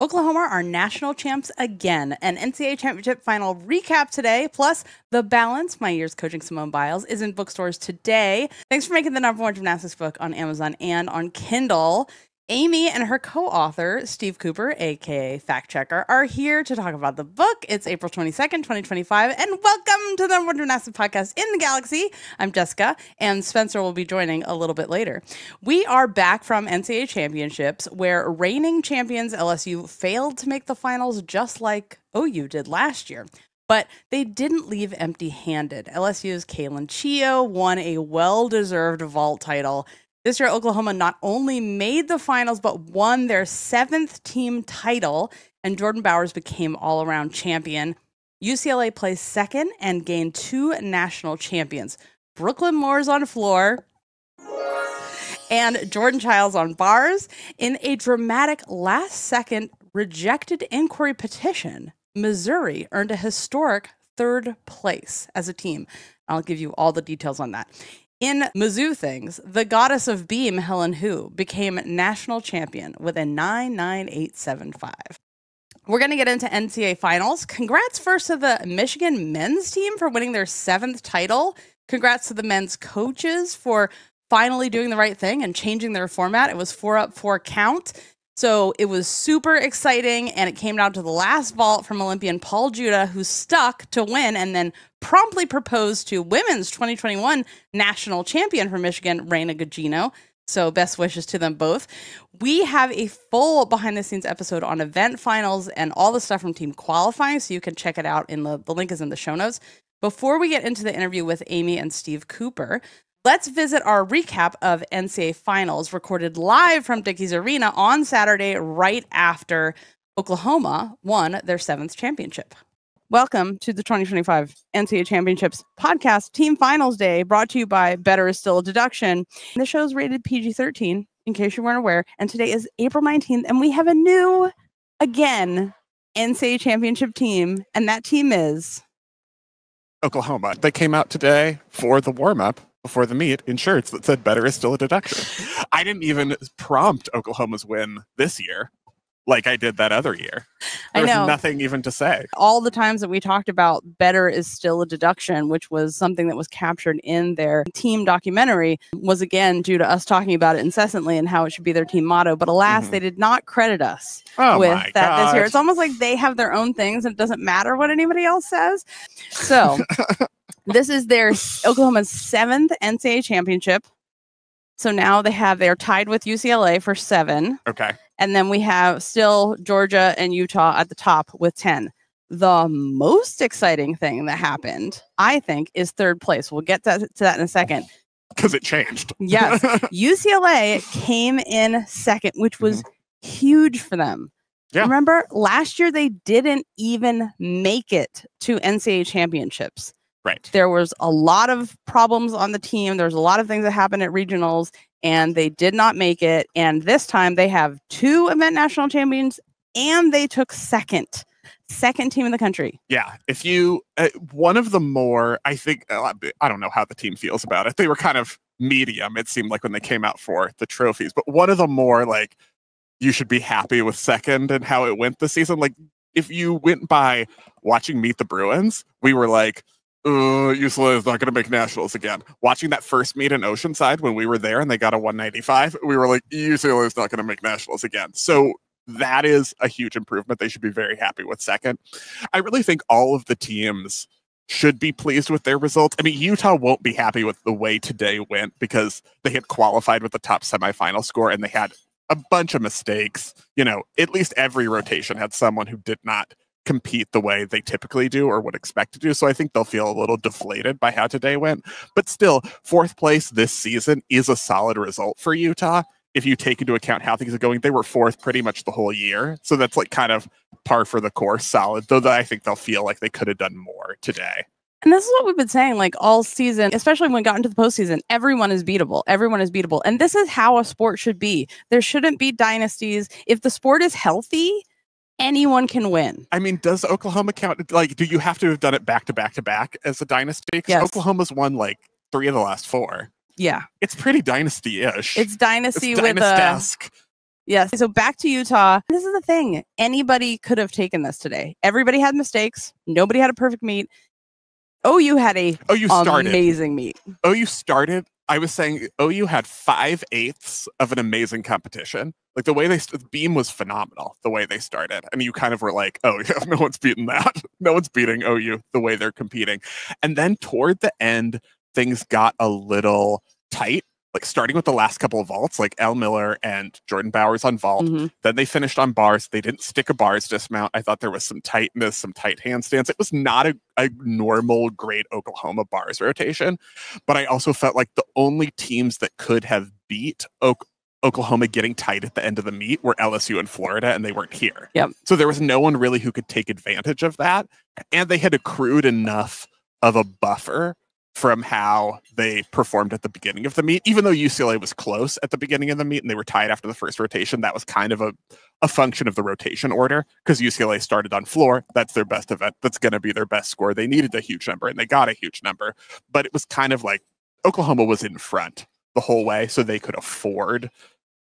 Oklahoma are national champs again. An NCAA championship final recap today, plus The Balance, my Years Coaching Simone Biles, is in bookstores today. Thanks for making the #1 gymnastics book on Amazon and on Kindle. Aimee and her co-author, Steve Cooper, aka Fact Checker, are here to talk about the book. It's April 22nd, 2025, and welcome to the #1 gymnastics podcast in the galaxy. I'm Jessica, and Spencer will be joining a little bit later. We are back from NCAA championships, where reigning champions LSU failed to make the finals just like OU did last year. But they didn't leave empty-handed. LSU's Kaylin Chio won a well-deserved vault title. This year, Oklahoma not only made the finals, but won their 7th team title, and Jordan Bowers became all-around champion. UCLA placed second and gained 2 national champions. Brooklyn Moore's on floor, and Jordan Childs on bars. In a dramatic last-second rejected inquiry petition, Missouri earned a historic 3rd place as a team. I'll give you all the details on that. In Mizzou things, the goddess of beam, Helen Hu, became national champion with a 9.9875. We're going to get into NCAA finals. Congrats first to the Michigan men's team for winning their 7th title. Congrats to the men's coaches for finally doing the right thing and changing their format. It was 4 up, 4 count. So it was super exciting, and it came down to the last vault from Olympian Paul Juda, who stuck to win and then promptly proposed to women's 2021 national champion from Michigan, Reina Gugino. So best wishes to them both. We have a full behind-the-scenes episode on event finals and all the stuff from team qualifying, so you can check it out. The link is in the show notes. Before we get into the interview with Aimee and Steve Cooper, let's visit our recap of NCAA finals recorded live from Dickies Arena on Saturday, right after Oklahoma won their 7th championship. Welcome to the 2025 NCAA Championships podcast, Team Finals Day, brought to you by Better Is Still a Deduction. The show's rated PG-13, in case you weren't aware, and today is April 19th, and we have a new, again, NCAA Championship team, and that team is Oklahoma. They came out today for the warm-up before the meet in shirts that said Better Is Still a Deduction. I didn't even prompt Oklahoma's win this year like I did that other year. There's nothing even to say. All the times that we talked about Better Is Still a Deduction, which was something that was captured in their team documentary, was again due to us talking about it incessantly and how it should be their team motto. But alas, they did not credit us with that this year. It's almost like they have their own things and it doesn't matter what anybody else says. So this is their Oklahoma's 7th NCAA championship. So now they're tied with UCLA for 7. Okay. And then we have still Georgia and Utah at the top with 10. The most exciting thing that happened, I think, is 3rd place. We'll get to that in a second. Because it changed. Yes. UCLA came in 2nd, which was huge for them. Yeah. Remember, last year they didn't even make it to NCAA championships. Right. There was a lot of problems on the team. There was a lot of things that happened at regionals, and they did not make it. And this time they have 2 event national champions, and they took second team in the country. Yeah. If you, one of the more, I think, I don't know how the team feels about it. They were kind of medium, it seemed like, when they came out for the trophies. But one of the more, like, you should be happy with second and how it went this season. Like, if you went by watching Meet the Bruins, we were like, UCLA is not going to make nationals again. Watching that first meet in Oceanside when we were there and they got a 195, we were like, UCLA is not going to make nationals again. So that is a huge improvement. They should be very happy with second. I really think all of the teams should be pleased with their results. I mean, Utah won't be happy with the way today went because they had qualified with the top semifinal score and they had a bunch of mistakes. You know, at least every rotation had someone who did not compete the way they typically do or would expect to do. So I think they'll feel a little deflated by how today went. But still, 4th place this season is a solid result for Utah. If you take into account how things are going, they were 4th pretty much the whole year. So that's like kind of par for the course, solid, though I think they'll feel like they could have done more today. And this is what we've been saying like all season, especially when we got into the postseason. Everyone is beatable. Everyone is beatable. And this is how a sport should be. There shouldn't be dynasties. If the sport is healthy, anyone can win. I mean, does Oklahoma count? Like, do you have to have done it back to back to back as a dynasty? Because yes. Oklahoma's won like 3 of the last 4. Yeah. It's pretty dynasty-ish. It's dynasty it's with dynasty-esque. Yes. So back to Utah. This is the thing. Anybody could have taken this today. Everybody had mistakes. Nobody had a perfect meet. OU had a amazing meet. OU started. I was saying OU had 5/8 of an amazing competition. Like the way the beam was phenomenal. The way they started, and you kind of were like, "Oh, yeah, no one's beating that. No one's beating OU the way they're competing." And then toward the end, things got a little tight. Like starting with the last couple of vaults, like Elle Miller and Jordan Bowers on vault. Then they finished on bars. They didn't stick a bars dismount. I thought there was some tightness, some tight handstands. It was not a normal great Oklahoma bars rotation. But I also felt like the only teams that could have beat Oklahoma getting tight at the end of the meet were LSU and Florida, and they weren't here. Yep. So there was no one really who could take advantage of that. And they had accrued enough of a buffer from how they performed at the beginning of the meet. Even though UCLA was close at the beginning of the meet and they were tied after the first rotation, that was kind of a function of the rotation order, because UCLA started on floor. That's their best event. That's going to be their best score. They needed a huge number, and they got a huge number. But it was kind of like Oklahoma was in front the whole way, so they could afford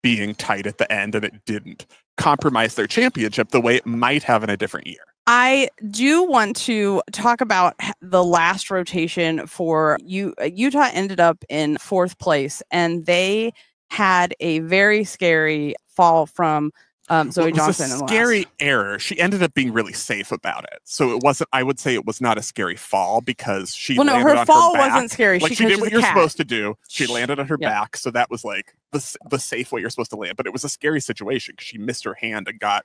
being tight at the end, and it didn't compromise their championship the way it might have in a different year. I do want to talk about the last rotation for Utah ended up in 4th place, and they had a very scary fall from Zoe Johnson. It was a scary error. She ended up being really safe about it. So it wasn't, I would say it was not a scary fall because she landed on her fall back. Wasn't scary. Like she did what you're supposed to do. She landed on her back. So that was like the safe way you're supposed to land. But it was a scary situation because she missed her hand and got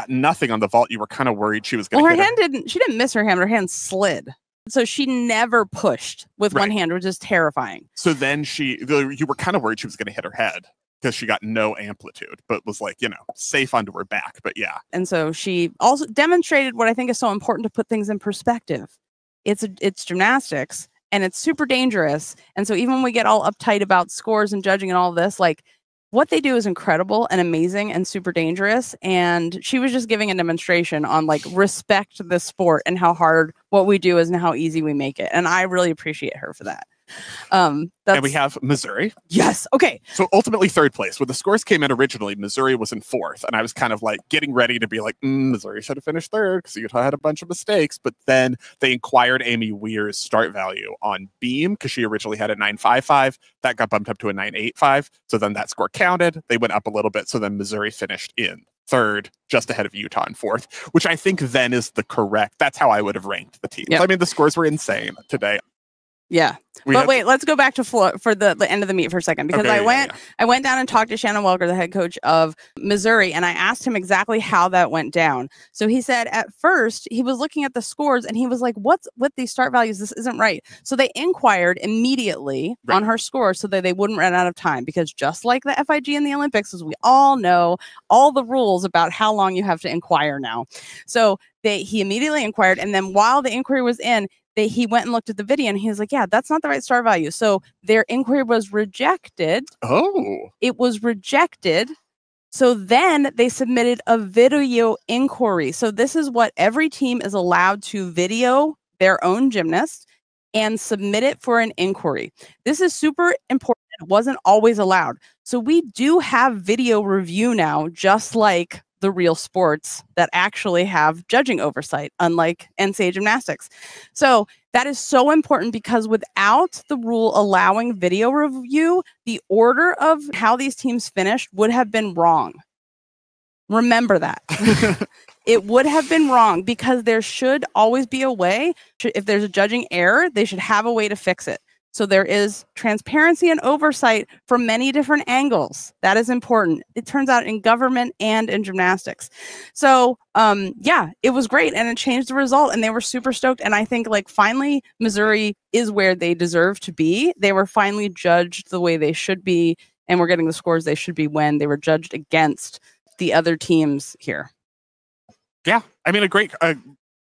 nothing on the vault. You were kind of worried she was going to hit her. She didn't miss her hand. Her hand slid. So she never pushed with one hand, which is terrifying. So then you were kind of worried she was going to hit her head because she got no amplitude, but was like, safe onto her back. But yeah. And so she also demonstrated what I think is so important to put things in perspective. It's gymnastics, and it's super dangerous. And so even when we get all uptight about scores and judging and all this, like, what they do is incredible and amazing and super dangerous. And she was just giving a demonstration on like respect the sport and how hard what we do is and how easy we make it. And I really appreciate her for that. And we have Missouri. Yes. Okay. So ultimately 3rd place. When the scores came in originally, Missouri was in 4th. And I was kind of like getting ready to be like, Missouri should have finished 3rd because Utah had a bunch of mistakes. But then they inquired Aimee Weir's start value on beam because she originally had a 9.55. That got bumped up to a 9.85. So then that score counted. They went up a little bit. So then Missouri finished in 3rd, just ahead of Utah in 4th, which I think then is the correct. That's how I would have ranked the teams. Yep. I mean, the scores were insane today. Yeah. But wait, let's go back to for the end of the meet for a second, because I went down and talked to Shannon Welker, the head coach of Missouri, and I asked him exactly how that went down. So he said at first he was looking at the scores and he was like, what's with these start values? This isn't right. So they inquired immediately on her score so that they wouldn't run out of time, because just like the FIG in the Olympics, as we all know, all the rules about how long you have to inquire now. So he immediately inquired, and then while the inquiry was in, he went and looked at the video and he was like, yeah, that's not the right star value. So their inquiry was rejected. Oh. It was rejected. So then they submitted a video inquiry. So this is what every team is allowed to video their own gymnast and submit it for an inquiry. This is super important. It wasn't always allowed. So we do have video review now, just like the real sports that actually have judging oversight, unlike NCAA gymnastics. So that is so important, because without the rule allowing video review, the order of how these teams finished would have been wrong. Remember that. It would have been wrong, because there should always be a way. If there's a judging error, they should have a way to fix it. So there is transparency and oversight from many different angles. That is important. It turns out in government and in gymnastics. So yeah, it was great, and it changed the result, and they were super stoked. And I think like finally Missouri is where they deserve to be. They were finally judged the way they should be, and we're getting the scores they should be when they were judged against the other teams here. Yeah, I mean a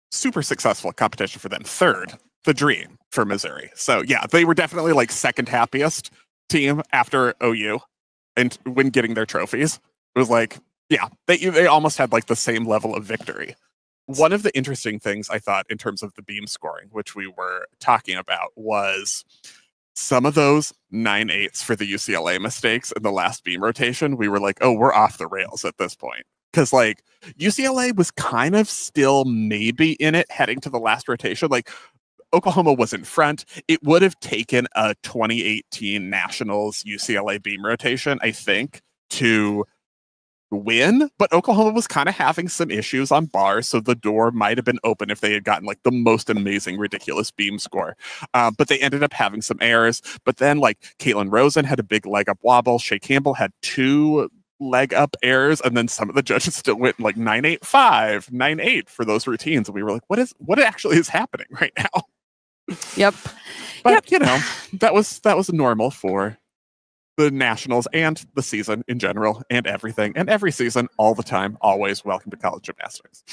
super successful competition for them. 3rd. The dream for Missouri. So yeah, they were definitely like 2nd happiest team after OU, and when getting their trophies, it was like, yeah, they almost had like the same level of victory. One of the interesting things I thought in terms of the beam scoring, which we were talking about, was some of those 9/8s for the UCLA mistakes in the last beam rotation, we were like, oh, we're off the rails at this point. Because like UCLA was kind of still maybe in it heading to the last rotation. Like Oklahoma was in front. It would have taken a 2018 Nationals UCLA beam rotation, I think, to win, but Oklahoma was kind of having some issues on bars, so the door might have been open if they had gotten like the most amazing, ridiculous beam score. But they ended up having some errors. But then like Caitlin Rosen had a big leg up wobble. Shea Campbell had 2 leg up errors, and then some of the judges still went like 9.85, 9.8 for those routines. And we were like, what actually is happening right now? Yep. But you know, that was normal for the Nationals and the season in general and everything and every season all the time. Always welcome to college gymnastics.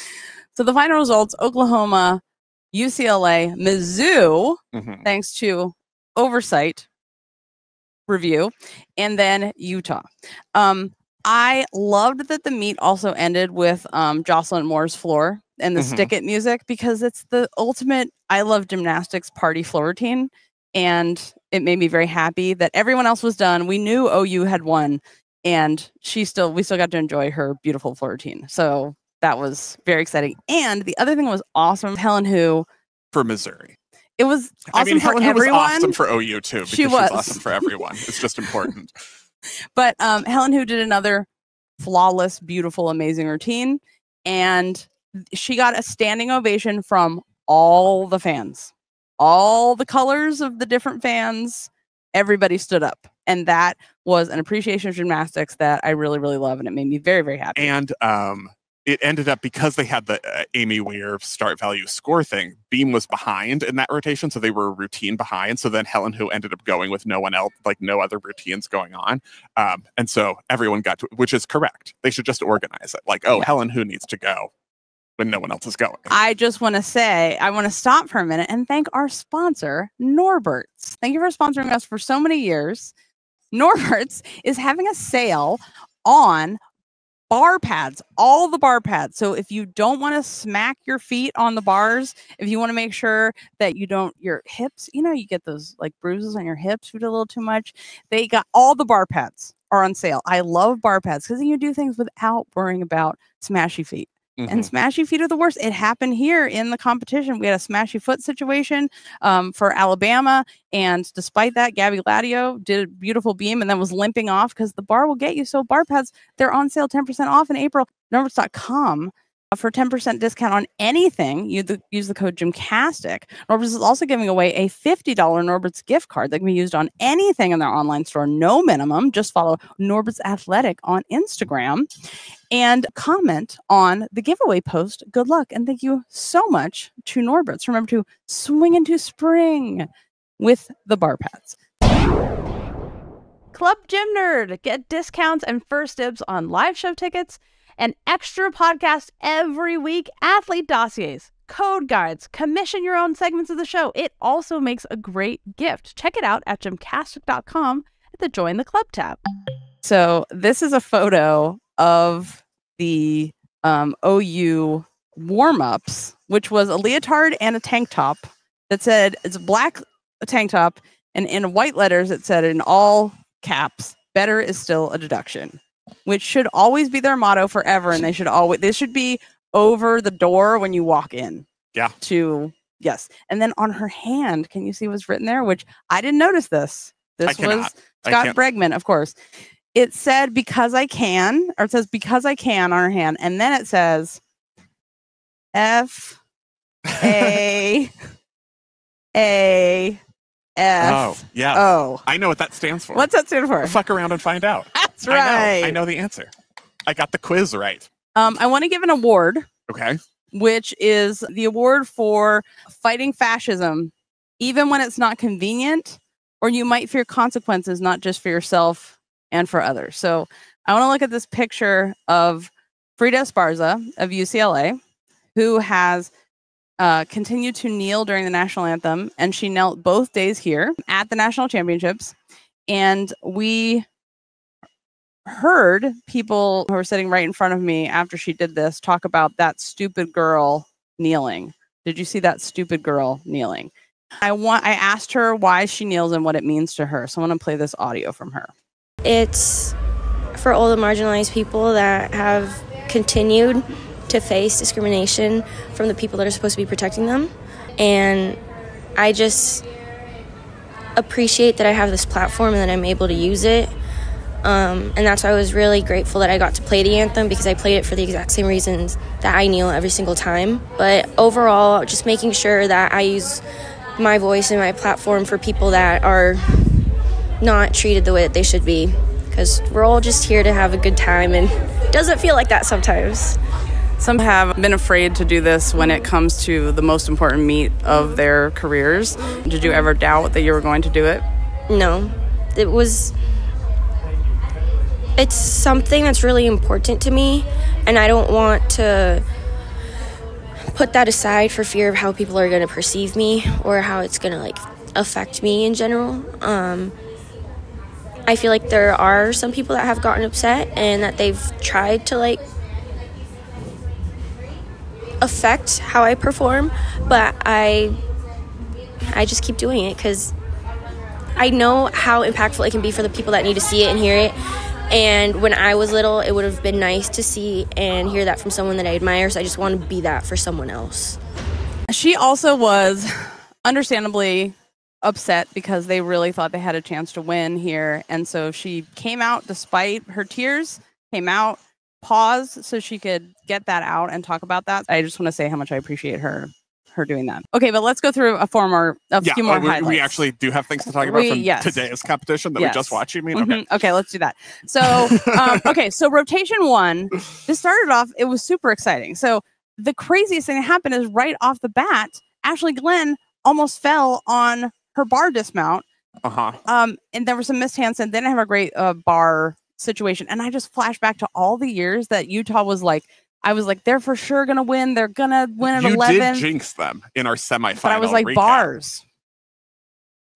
So the final results, Oklahoma, UCLA, Mizzou, thanks to oversight review, and then Utah. I loved that the meet also ended with Jocelyn Moore's floor and the Stick It music, because it's the ultimate I love gymnastics party floor routine. And it made me very happy that everyone else was done. We knew OU had won, and we still got to enjoy her beautiful floor routine. So that was very exciting. And the other thing was awesome. Helen Hu for Missouri. It was awesome for Helen everyone. Was awesome for OU too, because she's awesome for everyone. It's just important. But Helen Hu did another flawless, beautiful, amazing routine, and she got a standing ovation from all the fans. All the colors of the different fans, everybody stood up. And that was an appreciation of gymnastics that I really, really love. And it made me very, very happy. And it ended up, because they had the Aimee Weir start value score thing, beam was behind in that rotation. So they were a routine behind. So then Helen Hu ended up going with no one else, like no other routines going on. And so everyone got to, which is correct. They should just organize it. Like, oh, yeah. Helen Hu needs to go when no one else is going. I just want to say, I want to stop for a minute and thank our sponsor, Norbert's. Thank you for sponsoring us for so many years. Norbert's is having a sale on bar pads, all the bar pads. So if you don't want to smack your feet on the bars, if you want to make sure that you don't, your hips, you know, you get those like bruises on your hips, you do a little too much. They got all the bar pads are on sale. I love bar pads because you do things without worrying about smashy feet. And smashy feet are the worst. It happened here in the competition. We had a smashy foot situation for Alabama. And despite that, Gabby Gladio did a beautiful beam and then was limping off because the bar will get you. So bar pads, they're on sale 10% off in April. Norberts.com for 10% discount on anything. You use the code GymCastic. Norberts is also giving away a $50 Norberts gift card that can be used on anything in their online store. No minimum. Just follow Norberts Athletic on Instagram and comment on the giveaway post. Good luck. And thank you so much to Norberts. Remember to swing into spring with the bar pads. Club Gym Nerd. Get discounts and first dibs on live show tickets, an extra podcast every week, athlete dossiers, code guides, commission your own segments of the show. It also makes a great gift. Check it out at gymcastic.com at the Join the Club tab. So this is a photo of the OU warm-ups, which was a leotard and a tank top that said, it's a black tank top, and in white letters it said in all caps, better is still a deduction, which should always be their motto forever. And this should be over the door when you walk in. Yeah. Yes. And then on her hand, can you see what's written there? Which I didn't notice this. This was Scott Bregman, of course. It said, because I can, or it says, because I can on her hand. And then it says, F-A-A-F. Oh, yeah. Oh. I know what that stands for. What's that stand for? Fuck around and find out. That's right. I know the answer. I got the quiz right. I want to give an award. Okay. Which is the award for fighting fascism, even when it's not convenient, or you might fear consequences, not just for yourself and for others. So I want to look at this picture of Frida Esparza of UCLA, who has continued to kneel during the national anthem, and she knelt both days here at the national championships. And we heard people who were sitting right in front of me after she did this talk about that stupid girl kneeling. Did you see that stupid girl kneeling? I asked her why she kneels and what it means to her. So I want to play this audio from her. It's for all the marginalized people that have continued to face discrimination from the people that are supposed to be protecting them. And I just appreciate that I have this platform and that I'm able to use it. And that's why I was really grateful that I got to play the anthem, because I played it for the exact same reasons that I kneel every single time. But overall, just making sure that I use my voice and my platform for people that are not treated the way that they should be, because we're all just here to have a good time, and it doesn't feel like that sometimes. Some have been afraid to do this when it comes to the most important meet of their careers. Did you ever doubt that you were going to do it? No. It's something that's really important to me, and I don't want to put that aside for fear of how people are going to perceive me or how it's going to affect me in general. I feel like there are some people that have gotten upset and that they've tried to affect how I perform, but I just keep doing it because I know how impactful it can be for the people that need to see it and hear it. And when I was little, it would have been nice to see and hear that from someone that I admire, so I just want to be that for someone else. She also was understandably upset because they really thought they had a chance to win here. And so she came out despite her tears, came out, paused so she could get that out and talk about that. I just want to say how much I appreciate her doing that. Okay, but let's go through a few more highlights. We actually do have things to talk about from today's competition that we just watched. You mean? Okay. Okay, let's do that. So, so rotation 1, this started off, it was super exciting. So the craziest thing that happened is right off the bat, Ashley Glenn almost fell on her bar dismount. And there was some missed hands and didn't have a great bar situation. And I just flashed back to all the years that Utah was I was they're for sure going to win. They're going to win at 11. You did jinx them in our semifinal. But I was recap. Bars.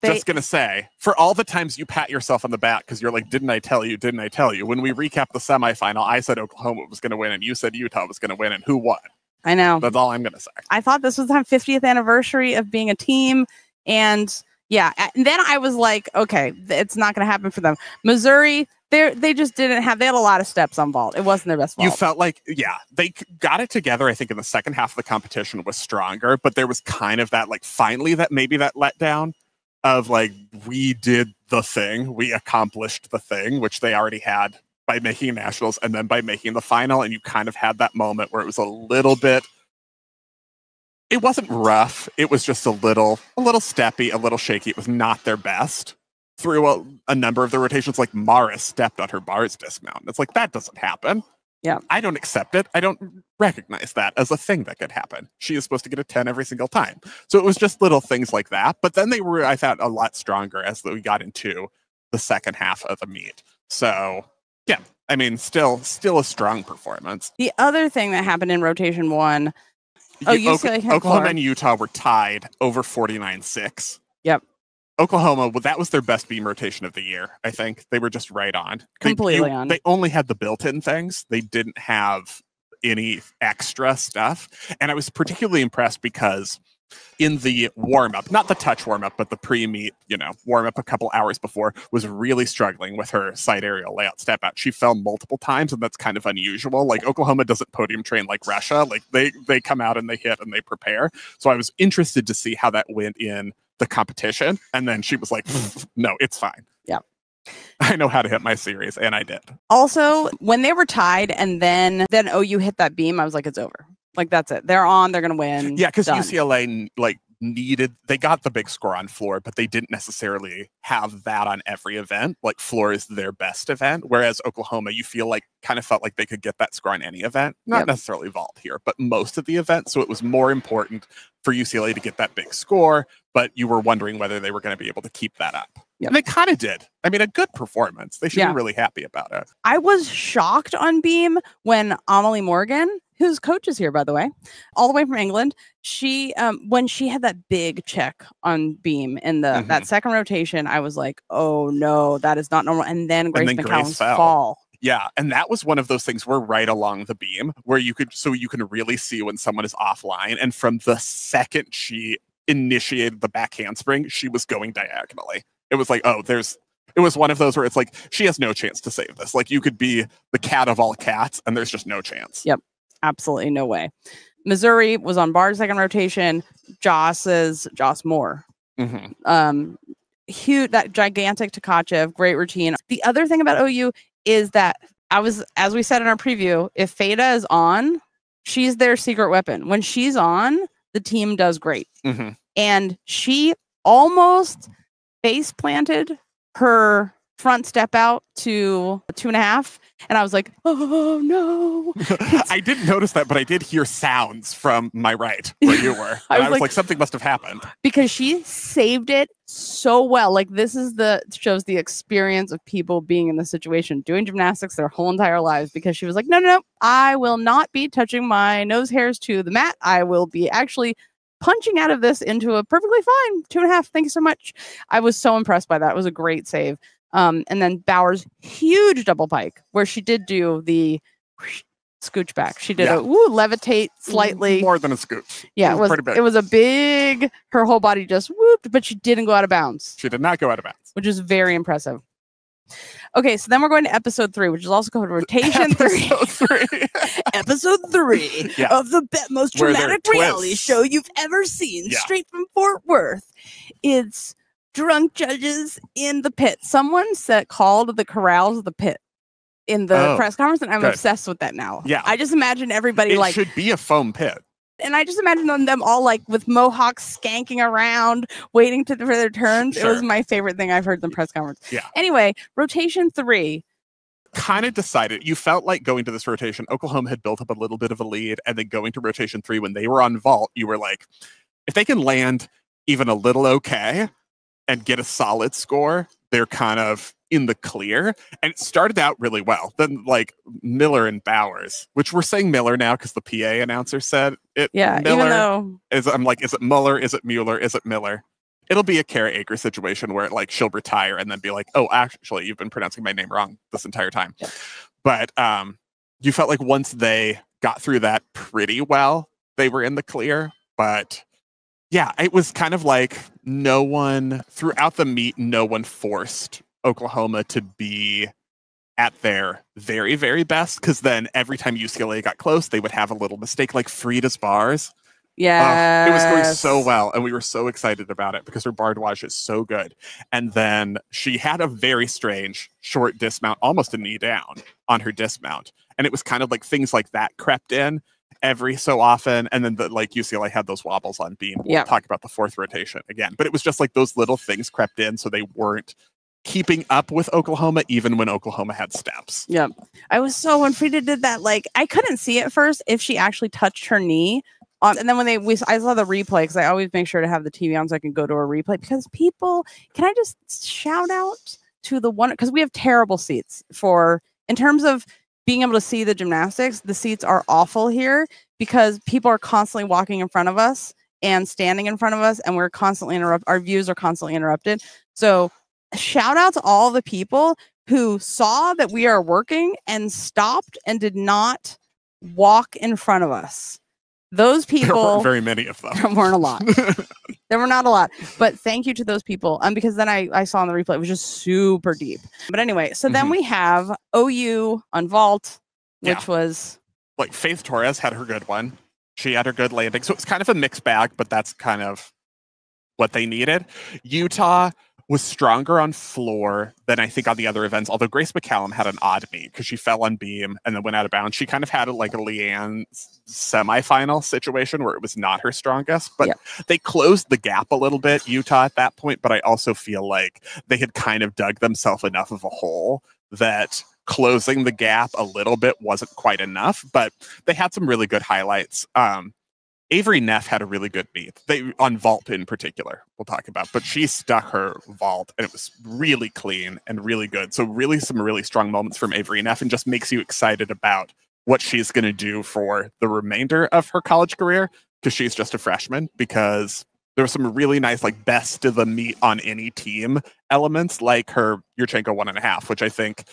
Just going to say, for all the times you pat yourself on the back because you're didn't I tell you? Didn't I tell you? When we recap the semifinal, I said Oklahoma was going to win and you said Utah was going to win, and who won? I know. That's all I'm going to say. I thought this was our 50th anniversary of being a team. And yeah, and then I was okay, it's not going to happen for them. Missouri, they just didn't have, they had a lot of steps on vault. It wasn't their best vault. You felt they got it together. I think in the second half of the competition was stronger, but there was kind of that finally that letdown of we did the thing, we accomplished the thing, which they already had by making nationals and then by making the final. And you kind of had that moment where it was a little bit, it wasn't rough. It was just a little steppy, a little shaky. It was not their best through a number of the rotations. Mara stepped on her bars dismount. It's that doesn't happen. Yeah. I don't accept it. I don't recognize that as a thing that could happen. She is supposed to get a 10 every single time. So it was just little things like that. But then they were, I thought, a lot stronger as we got into the second half of the meet. So yeah, I mean, still a strong performance. The other thing that happened in rotation 1, UCLA Oklahoma and Utah were tied over 49-6. Yep. Oklahoma, that was their best beam rotation of the year, I think. They were just right on. Completely on. They only had the built-in things. They didn't have any extra stuff. And I was particularly impressed because in the warm-up, not the touch warm-up, but the pre-meet, warm-up a couple hours before, was really struggling with her side aerial layout step out. She fell multiple times, and that's kind of unusual. Oklahoma doesn't podium train like Russia. They come out and they hit and they prepare. So I was interested to see how that went in the competition. And then she was no, it's fine. Yeah. I know how to hit my series, and I did. Also, when they were tied and then OU hit that beam, I was it's over. That's it. They're on. They're going to win. Yeah, because UCLA they got the big score on floor, but they didn't necessarily have that on every event. Floor is their best event, whereas Oklahoma, you feel kind of felt like they could get that score on any event. Not necessarily vault here, but most of the events. So it was more important for UCLA to get that big score, but you were wondering whether they were going to be able to keep that up. Yep. And they kind of did. I mean, a good performance. They should be really happy about it. I was shocked on beam when Aimee Boorman, whose coach is here, by the way, all the way from England, she when she had that big check on beam in the that second rotation, I was oh no, that is not normal. And then Grace McCallum's fall. Yeah, and that was one of those things where right along the beam where you can really see when someone is offline. And from the second she initiated the back handspring, she was going diagonally. It was like, oh, it was one of those where it's like, she has no chance to save this. Like, you could be the cat of all cats, and there's just no chance. Yep. Absolutely no way. Missouri was on Bard's second rotation. Joss Moore. Huge, that gigantic Tkachev, great routine. The other thing about OU is that as we said in our preview, if Frida is on, she's their secret weapon. When she's on, the team does great. And she almost face planted her front step out to 2.5. And I was like, oh no. I didn't notice that, but I did hear sounds from my right where you were. I was like, something must have happened. Because she saved it so well. Like, this is shows the experience of people being in the situation, doing gymnastics their whole entire lives, because she was like, no, I will not be touching my nose hairs to the mat. I will be actually punching out of this into a perfectly fine 2.5. Thank you so much. I was so impressed by that. It was a great save. And then Bauer's huge double pike, where she did do the scooch back. She did a levitate slightly. More than a scooch. Yeah, it was pretty big. It was a big, her whole body just whooped, but she didn't go out of bounds. She did not go out of bounds. Which is very impressive. Okay, so then we're going to episode 3, which is also called rotation 3. Episode 3 of the most dramatic reality show you've ever seen, straight from Fort Worth. It's drunk judges in the pit. Someone called the corrals the pit in the press conference, and I'm obsessed with that now. Yeah, I just imagine everybody it should be a foam pit. And I just imagine them all like with mohawks skanking around, waiting for their turns. It was my favorite thing I've heard in the press conference. Yeah. Anyway, rotation 3. Kind of decided, you felt like going to this rotation, Oklahoma had built up a little bit of a lead, and then going to rotation 3 when they were on vault, you were like, if they can land even a little okay and get a solid score, they're kind of in the clear. And it started out really well. Then like Miller and Bowers, which we're saying Miller now because the PA announcer said it. Yeah, Miller, even though I'm like, is it Muller? Is it Mueller? Is it Miller? It'll be a Kara Aker situation where like she'll retire and then be like, oh, actually, you've been pronouncing my name wrong this entire time. Yeah. But you felt like once they got through that pretty well, they were in the clear. But yeah, it was kind of like no one throughout the meet, no one forced Oklahoma to be at their very, very best. Because then every time UCLA got close, they would have a little mistake, like Frida's bars. Yeah, it was going so well, and we were so excited about it because her bardage is so good. And then she had a very strange short dismount, almost a knee down on her dismount, and it was kind of like things like that crept in every so often. And then like UCLA had those wobbles on beam. We'll talk about the fourth rotation again, but it was just like those little things crept in, so they weren't keeping up with Oklahoma even when Oklahoma had steps. Yeah, I was so when Frida did that, like I couldn't see at first if she actually touched her knee. And then when I saw the replay, because I always make sure to have the TV on so I can go to a replay, because people, can I just shout out to the one, because we have terrible seats in terms of being able to see the gymnastics. The seats are awful here because people are constantly walking in front of us and standing in front of us, and we're constantly our views are constantly interrupted. So shout out to all the people who saw that we are working and stopped and did not walk in front of us. Those people, there weren't very many of them. There weren't a lot. There were not a lot, but thank you to those people. Because then I saw in the replay, it was just super deep. But anyway, so then we have OU on vault, which was like Faith Torres had her good one. She had her good landing. So it's kind of a mixed bag, but that's kind of what they needed. Utah was stronger on floor than I think on the other events, although Grace McCallum had an odd meet because she fell on beam and then went out of bounds. She kind of had like a Leanne semifinal situation where it was not her strongest, but they closed the gap a little bit, Utah, at that point. But I also feel like they had kind of dug themselves enough of a hole that closing the gap a little bit wasn't quite enough, but they had some really good highlights. Avery Neff had a really good meet. On vault in particular, we'll talk about, but she stuck her vault and it was really clean and really good. So really some really strong moments from Avery Neff, and just makes you excited about what she's going to do for the remainder of her college career, because she's just a freshman. Because there were some really nice, like best of the meet on any team elements, like her Yurchenko 1.5, which I think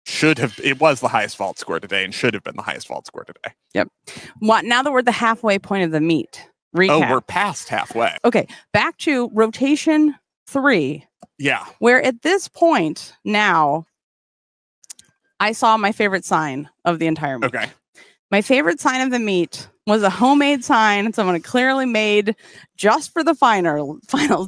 it was the highest vault score today and should have been the highest vault score today. Yep. Now that we're at the halfway point of the meet, recap. Oh, we're past halfway. Okay, back to rotation 3. Yeah. Where at this point now, I saw my favorite sign of the entire meet. Okay. My favorite sign of the meet was a homemade sign someone had clearly made just for the finals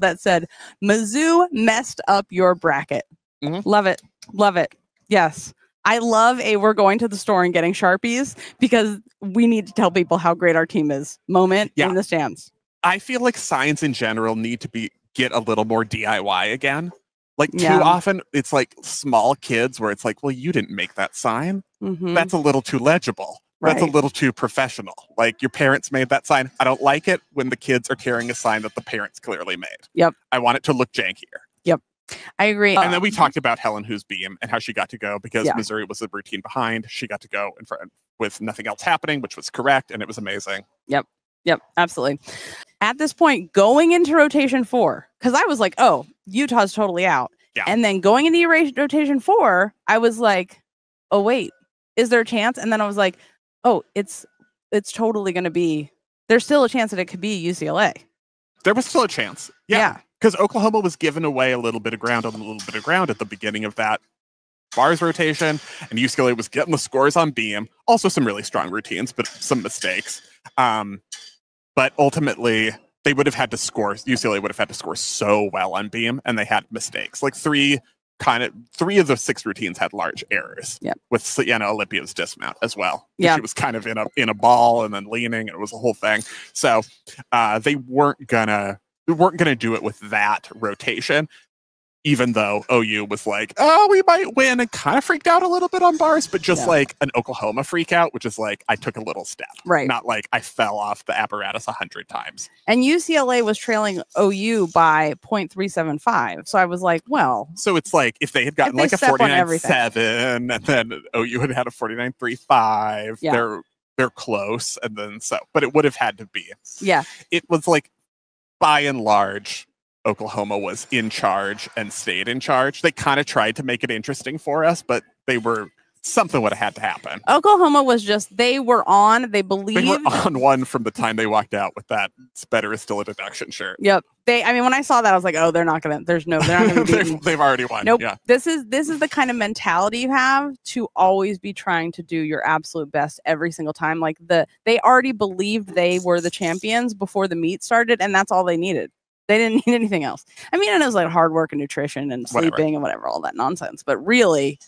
that said, Mizzou messed up your bracket. Mm-hmm. Love it. Love it. Yes. I love we're going to the store and getting Sharpies because we need to tell people how great our team is moment in the stands. I feel like signs in general need to get a little more DIY again. Like too often it's like small kids where it's like, well, you didn't make that sign. Mm-hmm. That's a little too legible. That's a little too professional. Like your parents made that sign. I don't like it when the kids are carrying a sign that the parents clearly made. Yep. I want it to look jankier. Yep. I agree. And then we talked about Helen Who's Beam and how she got to go because Missouri was the routine behind. She got to go in front with nothing else happening, which was correct. And it was amazing. Yep. Yep. Absolutely. At this point, going into rotation 4, because I was like, oh, Utah's totally out. Yeah. And then going into rotation 4, I was like, oh, wait, is there a chance? And then I was like, oh, it's totally going to be, there's still a chance that it could be UCLA. There was still a chance. Yeah. Because Oklahoma was giving away a little bit of ground at the beginning of that bars rotation. And UCLA was getting the scores on beam. Also some really strong routines, but some mistakes. But ultimately, they would have had to score. UCLA would have had to score so well on beam, and they had mistakes. Like three of the 6 routines had large errors. Yeah. With Sienna Olympia's dismount as well. Yeah. She was kind of in a ball and then leaning. It was a whole thing. So they weren't gonna do it with that rotation. Even though OU was like, oh, we might win, and kind of freaked out a little bit on bars, but just like an Oklahoma freak out, which is like, I took a little step. Right. Not like I fell off the apparatus 100 times. And UCLA was trailing OU by 0.375. So I was like, well. So it's like, if they had gotten like a 49.7, and then OU had had a 49.35, they're close. And then but it would have had to be. Yeah. It was like, by and large, Oklahoma was in charge and stayed in charge. They kind of tried to make it interesting for us, but something would have had to happen. Oklahoma was just, they were on one from the time they walked out with that better is still a deduction shirt. Yep. When I saw that, I was like, oh, they're not going to be beaten. They've already won. Nope. Yeah. This is the kind of mentality you have to always be trying to do your absolute best every single time. Like they already believed they were the champions before the meet started, and that's all they needed. They didn't need anything else. I mean, and it was like hard work and nutrition and sleeping and whatever, all that nonsense. But really,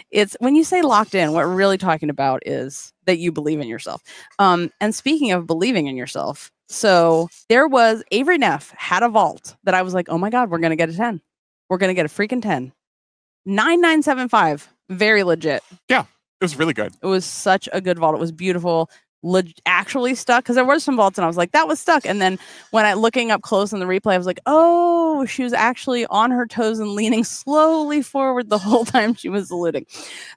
it's when you say locked in, what we're really talking about is that you believe in yourself. And speaking of believing in yourself, so there was Avery Neff had a vault that I was like, oh my God, we're going to get a 10. We're going to get a freaking 10. 9975. Very legit. Yeah, it was really good. It was such a good vault. It was beautiful. Actually stuck, because there were some vaults and I was like, that was stuck. And then when I looking up close in the replay, I was like, oh, she was actually on her toes and leaning slowly forward the whole time she was saluting.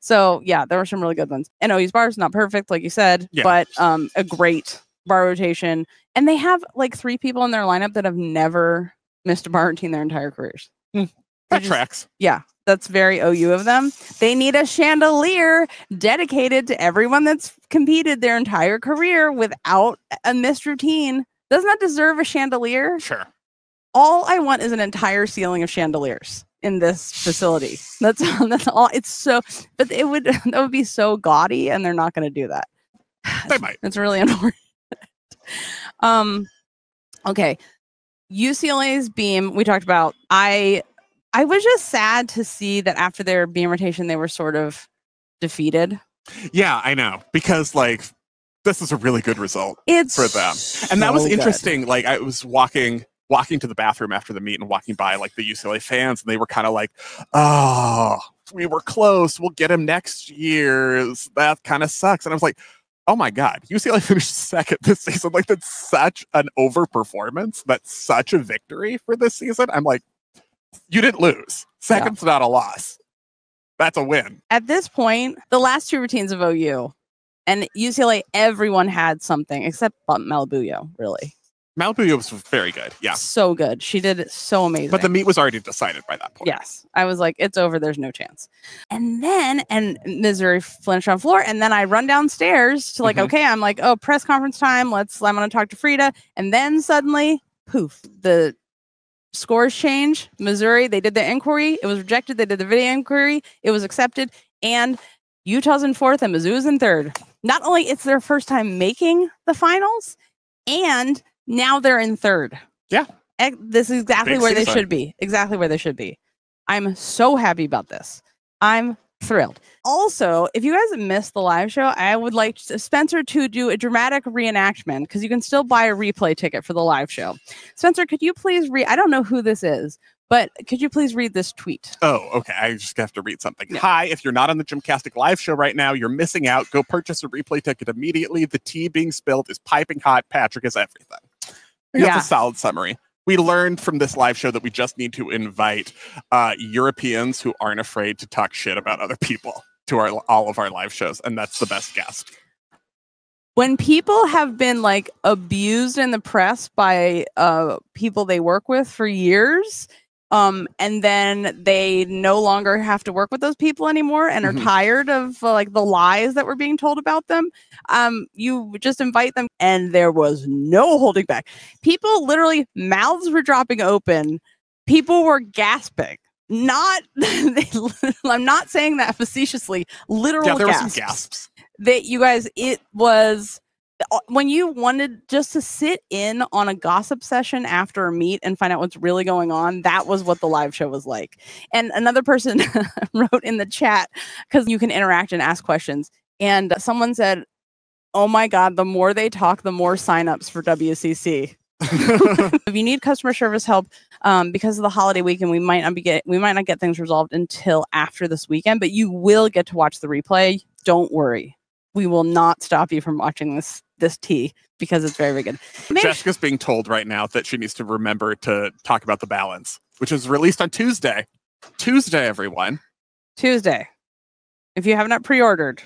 So yeah, there were some really good ones. And OU's bars, not perfect, like you said, but a great bar rotation. And they have like 3 people in their lineup that have never missed a bar routine their entire careers. That tracks. Yeah. That's very OU of them. They need a chandelier dedicated to everyone that's competed their entire career without a missed routine. Doesn't that deserve a chandelier? Sure. All I want is an entire ceiling of chandeliers in this facility. That's all. It's so, but that would be so gaudy, and they're not going to do that. They might. It's really annoying. Okay. UCLA's beam, we talked about. I was just sad to see that after their beam rotation, they were sort of defeated. Yeah, I know. Because, like, this is a really good result for them. And that was interesting. Good. Like, I was walking to the bathroom after the meet and walking by, like, the UCLA fans, and they were kind of like, oh, we were close. We'll get him next year. That kind of sucks. And I was like, oh, my God. UCLA finished 2nd this season. Like, that's such an overperformance. That's such a victory for this season. I'm like, you didn't lose. 2nd's not a loss. That's a win. At this point, the last 2 routines of OU and UCLA, everyone had something except Malabuyo, really. Malibu was very good. Yeah. So good. She did it so amazing. But the meet was already decided by that point. Yes. I was like, it's over. There's no chance. And Missouri flinched on the floor. And then I run downstairs to like, okay, I'm like, oh, press conference time. I'm going to talk to Frida. And then suddenly, poof, the scores change. Missouri, they did the inquiry. It was rejected. They did the video inquiry. It was accepted. And Utah's in fourth and Mizzou's in third. Not only it's their first time making the finals, and now they're in third. Yeah. This is exactly Big where season. they should be. Exactly where they should be. I'm so happy about this. I'm thrilled. Also, if you guys missed the live show, I would like Spencer to do a dramatic reenactment because you can still buy a replay ticket for the live show. Spencer, could you please read? I don't know who this is, but could you please read this tweet? Oh, okay. I just have to read something. Yeah. Hi, if you're not on the GymCastic live show right now, you're missing out. Go purchase a replay ticket immediately. The tea being spilled is piping hot. Patrick is everything. That's a solid summary. We learned from this live show that we just need to invite Europeans who aren't afraid to talk shit about other people to all of our live shows, and that's the best guest. When people have been like abused in the press by people they work with for years, and then they no longer have to work with those people anymore and are tired of like the lies that were being told about them, you just invite them, and there was no holding back. People literally, mouths were dropping open. People were gasping. I'm not saying that facetiously. Literal there gasps. were some gasps. That you guys, it was when you wanted just to sit in on a gossip session after a meet and find out what's really going on. That was what the live show was like. And another person wrote in the chat, because you can interact and ask questions. And someone said, "Oh my God, the more they talk, the more signups for WCC." If you need customer service help because of the holiday weekend, we might not get things resolved until after this weekend, but you will get to watch the replay. Don't worry. We will not stop you from watching this tea because it's very, very good. Jessica's being told right now that she needs to remember to talk about the balance, which is released on Tuesday. Tuesday, everyone. Tuesday. If you have not pre-ordered,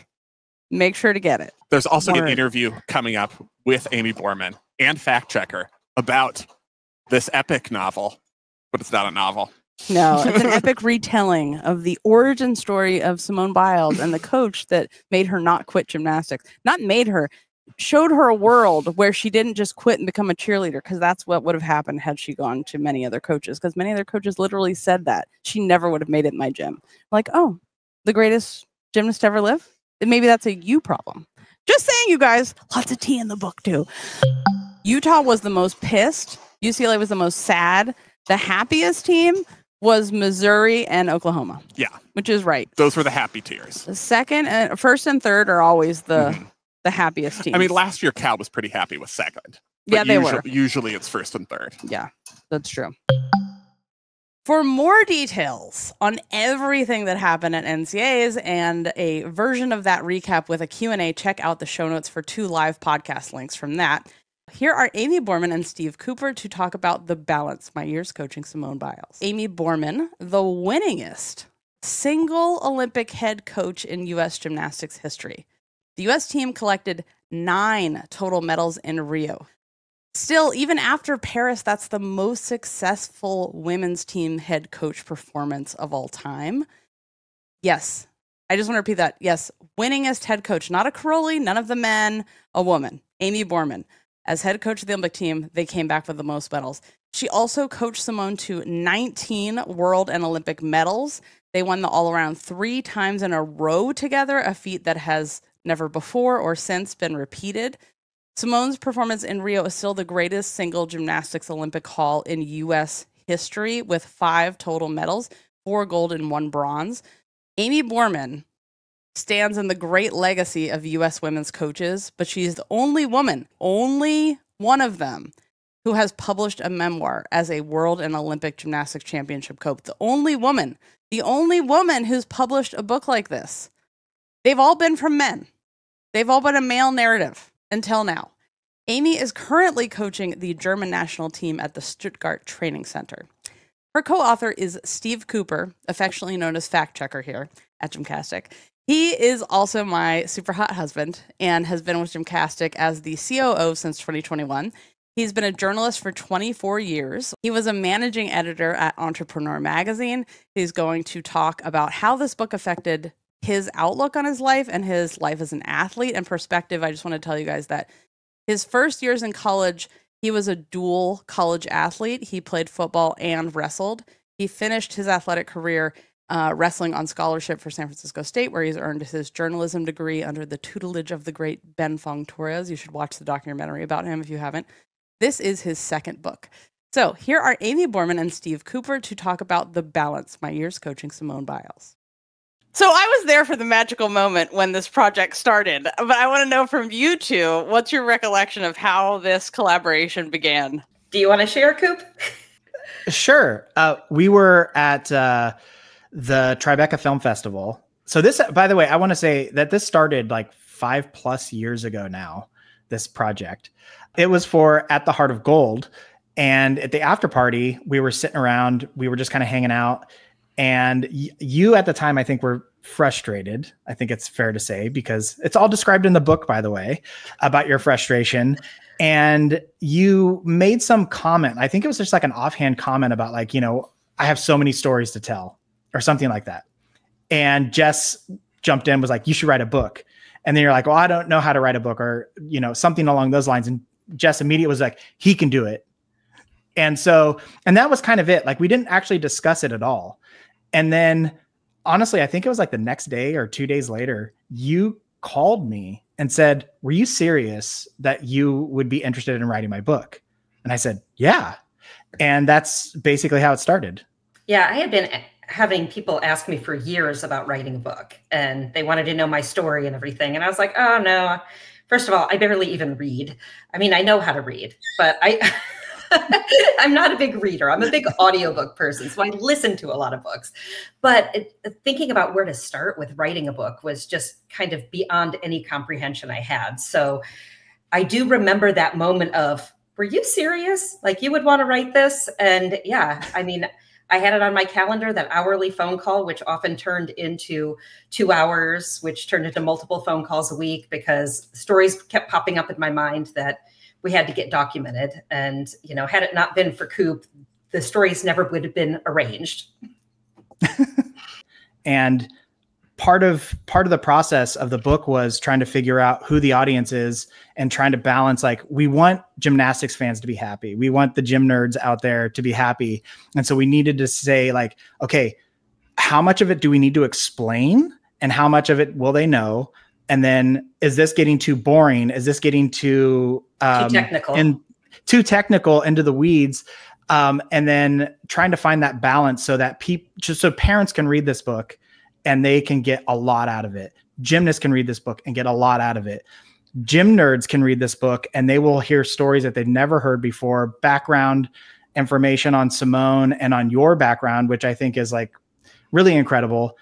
make sure to get it. There's also an interview coming up with Aimee Boorman and Fact Checker about this epic novel, but it's not a novel. No, it's an epic retelling of the origin story of Simone Biles and the coach that made her not quit gymnastics. Not made her, showed her a world where she didn't just quit and become a cheerleader, because that's what would have happened had she gone to many other coaches, because many other coaches literally said that. She never would have made it in my gym. Like, oh, the greatest gymnast to ever live? Maybe that's a you problem. Just saying, you guys. Lots of tea in the book, too. Utah was the most pissed. UCLA was the most sad. The happiest team was Missouri and Oklahoma. Yeah. Which is right. Those were the happy tears. The first and third are always the happiest teams. I mean, last year Cal was pretty happy with second. Yeah, they were. Usually it's first and third. Yeah, that's true. For more details on everything that happened at NCAAs and a version of that recap with a Q&A, check out the show notes for 2 live podcast links from that. Here are Aimee Boorman and Steve Cooper to talk about the balance, my years coaching Simone Biles. Aimee Boorman, the winningest single Olympic head coach in U.S. gymnastics history. The U.S. team collected 9 total medals in Rio. Still, even after Paris, that's the most successful women's team head coach performance of all time. Yes, I just want to repeat that. Yes, winningest head coach, not a Karolyi, none of the men, a woman, Aimee Boorman. As head coach of the Olympic team, they came back with the most medals. She also coached Simone to 19 world and Olympic medals. They won the all-around 3 times in a row together, a feat that has never before or since been repeated. Simone's performance in Rio is still the greatest single gymnastics Olympic haul in U.S. history, with 5 total medals, 4 gold and 1 bronze. Aimee Boorman stands in the great legacy of U.S. women's coaches, but she's the only woman, only one of them, who has published a memoir as a world and Olympic gymnastics championship coach. The only woman who's published a book like this. They've all been from men. They've all been a male narrative until now. Aimee is currently coaching the German national team at the Stuttgart Training Center. Her co-author is Steve Cooper, affectionately known as Fact Checker here at GymCastic. He is also my super hot husband and has been with GymCastic as the COO since 2021. He's been a journalist for 24 years. He was a managing editor at Entrepreneur Magazine. He's going to talk about how this book affected his outlook on his life and his life as an athlete and perspective. I just want to tell you guys that his first years in college, he was a dual college athlete. He played football and wrestled. He finished his athletic career wrestling on scholarship for San Francisco State, where he's earned his journalism degree under the tutelage of the great Ben Fong Torres. You should watch the documentary about him if you haven't. This is his second book. So here are Aimee Boorman and Steve Cooper to talk about The Balance, My Years Coaching Simone Biles. So I was there for the magical moment when this project started, but I want to know from you two, what's your recollection of how this collaboration began? Do you want to share, Coop? Sure. We were at the Tribeca Film Festival. So this, by the way, I want to say that this started like 5+ years ago now, this project. It was for At the Heart of Gold. And at the after party, we were sitting around, we were just kind of hanging out. And you at the time, I think, were frustrated. I think it's fair to say, because it's all described in the book, by the way, about your frustration. And you made some comment. I think it was just like an offhand comment about like, you know, I have so many stories to tell or something like that. And Jess jumped in, was like, you should write a book. And then you're like, well, I don't know how to write a book, or, you know, something along those lines. And Jess immediately was like, he can do it. And so, and that was kind of it. Like, we didn't actually discuss it at all. And then honestly, I think it was like the next day or 2 days later, you called me and said, were you serious that you would be interested in writing my book? And I said, yeah. And that's basically how it started. Yeah, I had been having people ask me for years about writing a book, and they wanted to know my story and everything. And I was like, oh no, first of all, I barely even read. I mean, I know how to read, but I'm not a big reader. I'm a big audiobook person, so I listen to a lot of books. But thinking about where to start with writing a book was just kind of beyond any comprehension I had. So I do remember that moment of, were you serious? Like, you would want to write this? And yeah, I mean, I had it on my calendar, that hourly phone call, which often turned into 2 hours, which turned into multiple phone calls a week, because stories kept popping up in my mind that we had to get documented. And, you know, had it not been for Coop, the stories never would have been arranged. And part of the process of the book was trying to figure out who the audience is and trying to balance, like, we want gymnastics fans to be happy. We want the gym nerds out there to be happy. And so we needed to say, like, okay, how much of it do we need to explain and how much of it will they know? And then, is this getting too boring? Is this getting too technical into the weeds? And then trying to find that balance so that so parents can read this book and they can get a lot out of it. Gymnasts can read this book and get a lot out of it. Gym nerds can read this book and they will hear stories that they've never heard before, background information on Simone and on your background, which I think is like really incredible.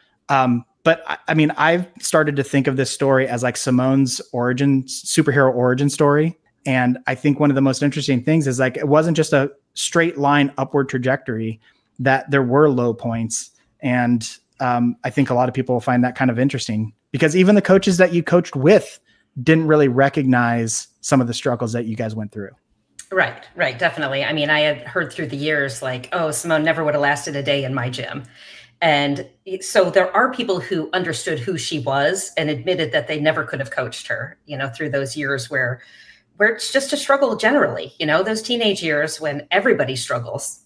But I mean, I've started to think of this story as like Simone's superhero origin story. And I think one of the most interesting things is, like, it wasn't just a straight line upward trajectory, that there were low points. And I think a lot of people will find that kind of interesting, because even the coaches that you coached with didn't really recognize some of the struggles that you guys went through. Right, definitely. I mean, I had heard through the years, like, oh, Simone never would have lasted a day in my gym. And so there are people who understood who she was and admitted that they never could have coached her, you know, through those years where it's just a struggle generally, you know, those teenage years when everybody struggles.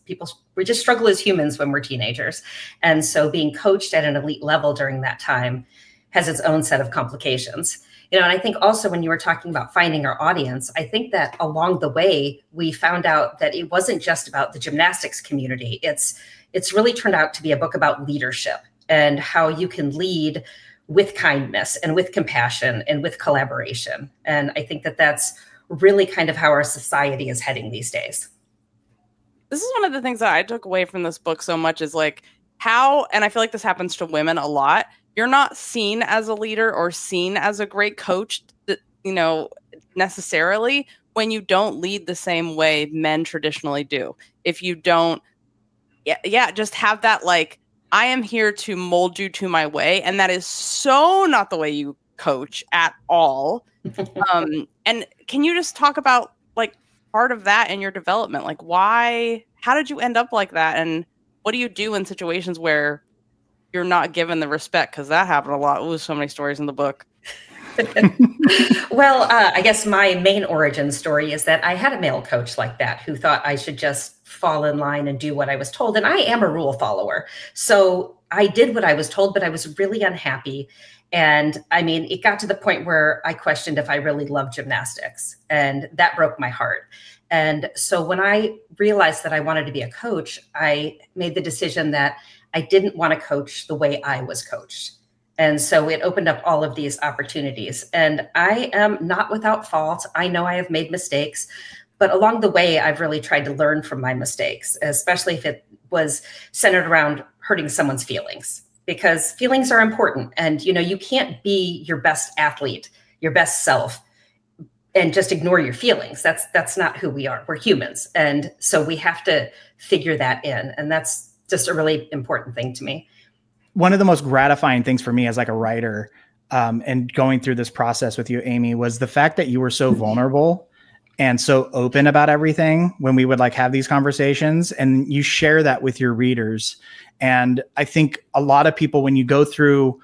We just struggle as humans when we're teenagers. And so being coached at an elite level during that time has its own set of complications. You know, and I think also when you were talking about finding our audience, I think that along the way, we found out that it wasn't just about the gymnastics community. It's really turned out to be a book about leadership and how you can lead with kindness and with compassion and with collaboration. And I think that that's really kind of how our society is heading these days. This is one of the things that I took away from this book so much, is like how, and I feel like this happens to women a lot, you're not seen as a leader or seen as a great coach, you know, necessarily, when you don't lead the same way men traditionally do. If you don't, just have that, like, I am here to mold you to my way. And that is so not the way you coach at all. And can you just talk about, like, part of that in your development? Like, how did you end up like that? And what do you do in situations where you're not given the respect? Because that happened a lot. Ooh, so many stories in the book. Well, I guess my main origin story is that I had a male coach like that who thought I should just fall in line and do what I was told. And I am a rule follower. So I did what I was told, but I was really unhappy. And I mean, it got to the point where I questioned if I really loved gymnastics, and that broke my heart. And so when I realized that I wanted to be a coach, I made the decision that I didn't want to coach the way I was coached. And so it opened up all of these opportunities. And I am not without fault. I know I have made mistakes, but along the way, I've really tried to learn from my mistakes, especially if it was centered around hurting someone's feelings, because feelings are important. And, you know, you can't be your best athlete, your best self, and just ignore your feelings. That's not who we are. We're humans. And so we have to figure that in. And that's just a really important thing to me. One of the most gratifying things for me as like a writer, and going through this process with you, Aimee, was the fact that you were so vulnerable and so open about everything when we would like have these conversations, and you share that with your readers. And I think a lot of people, when you go through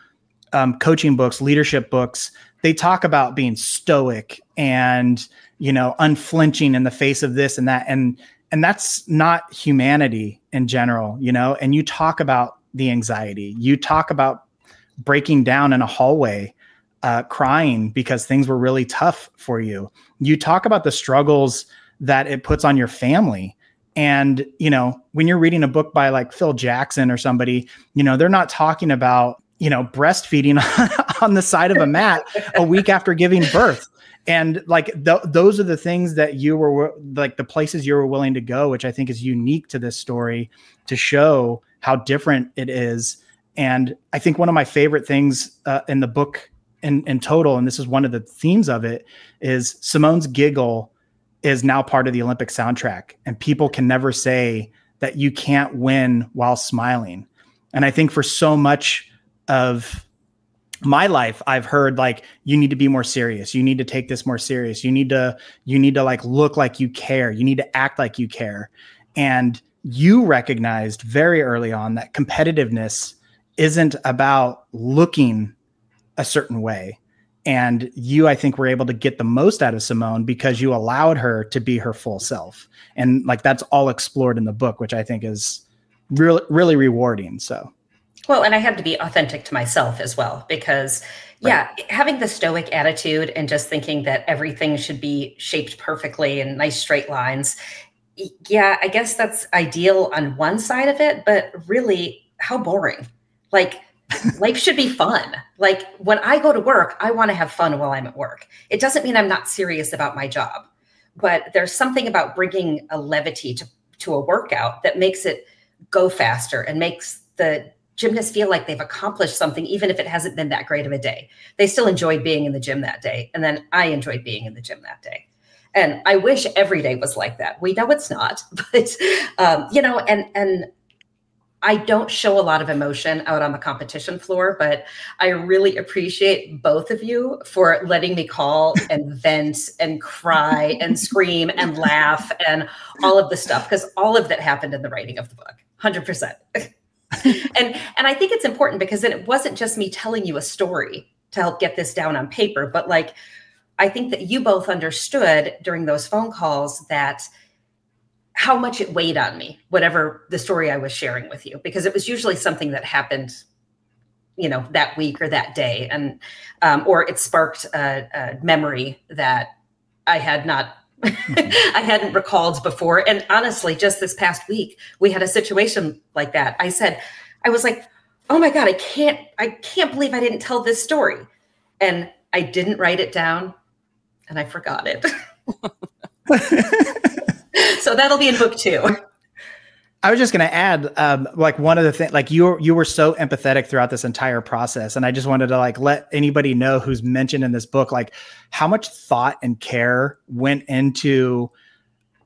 coaching books, leadership books, they talk about being stoic and, you know, unflinching in the face of this and that. And that's not humanity in general, you know, and you talk about the anxiety. You talk about breaking down in a hallway, crying because things were really tough for you. You talk about the struggles that it puts on your family. And, you know, when you're reading a book by like Phil Jackson or somebody, you know, they're not talking about, you know, breastfeeding on the side of a mat a week after giving birth. And like, those are the things that you were like the places you were willing to go, which I think is unique to this story, to show how different it is. And I think one of my favorite things in the book in total, and this is one of the themes of it, is Simone's giggle is now part of the Olympic soundtrack. And people can never say that you can't win while smiling. And I think for so much of my life, I've heard like, you need to be more serious. You need to take this more serious. You need to like look like you care. You need to act like you care. And you recognized very early on that competitiveness isn't about looking a certain way. And you, I think, were able to get the most out of Simone because you allowed her to be her full self. And like, that's all explored in the book, which I think is really, really rewarding. So. Well, and I had to be authentic to myself as well, because yeah, having the stoic attitude and just thinking that everything should be shaped perfectly in nice straight lines. Yeah, I guess that's ideal on one side of it, but really how boring. Like life should be fun. Like when I go to work, I want to have fun while I'm at work. It doesn't mean I'm not serious about my job, but there's something about bringing a levity to a workout that makes it go faster and makes the gymnasts feel like they've accomplished something, even if it hasn't been that great of a day. They still enjoyed being in the gym that day. And then I enjoyed being in the gym that day. And I wish every day was like that. We know it's not, but, you know, and I don't show a lot of emotion out on the competition floor, but I really appreciate both of you for letting me call and vent and cry and scream and laugh and all of the stuff, because all of that happened in the writing of the book, 100%. And I think it's important because then it wasn't just me telling you a story to help get this down on paper, but like, I think that you both understood during those phone calls that how much it weighed on me, whatever the story I was sharing with you, because it was usually something that happened, you know, that week or that day. And, or it sparked a memory that I had not, I hadn't recalled before. And honestly, just this past week, we had a situation like that. I was like, oh my God, I can't believe I didn't tell this story. And I didn't write it down and I forgot it. So that'll be in book 2. I was just going to add, like one of the things, like you were so empathetic throughout this entire process. And I just wanted to like, let anybody know who's mentioned in this book, like how much thought and care went into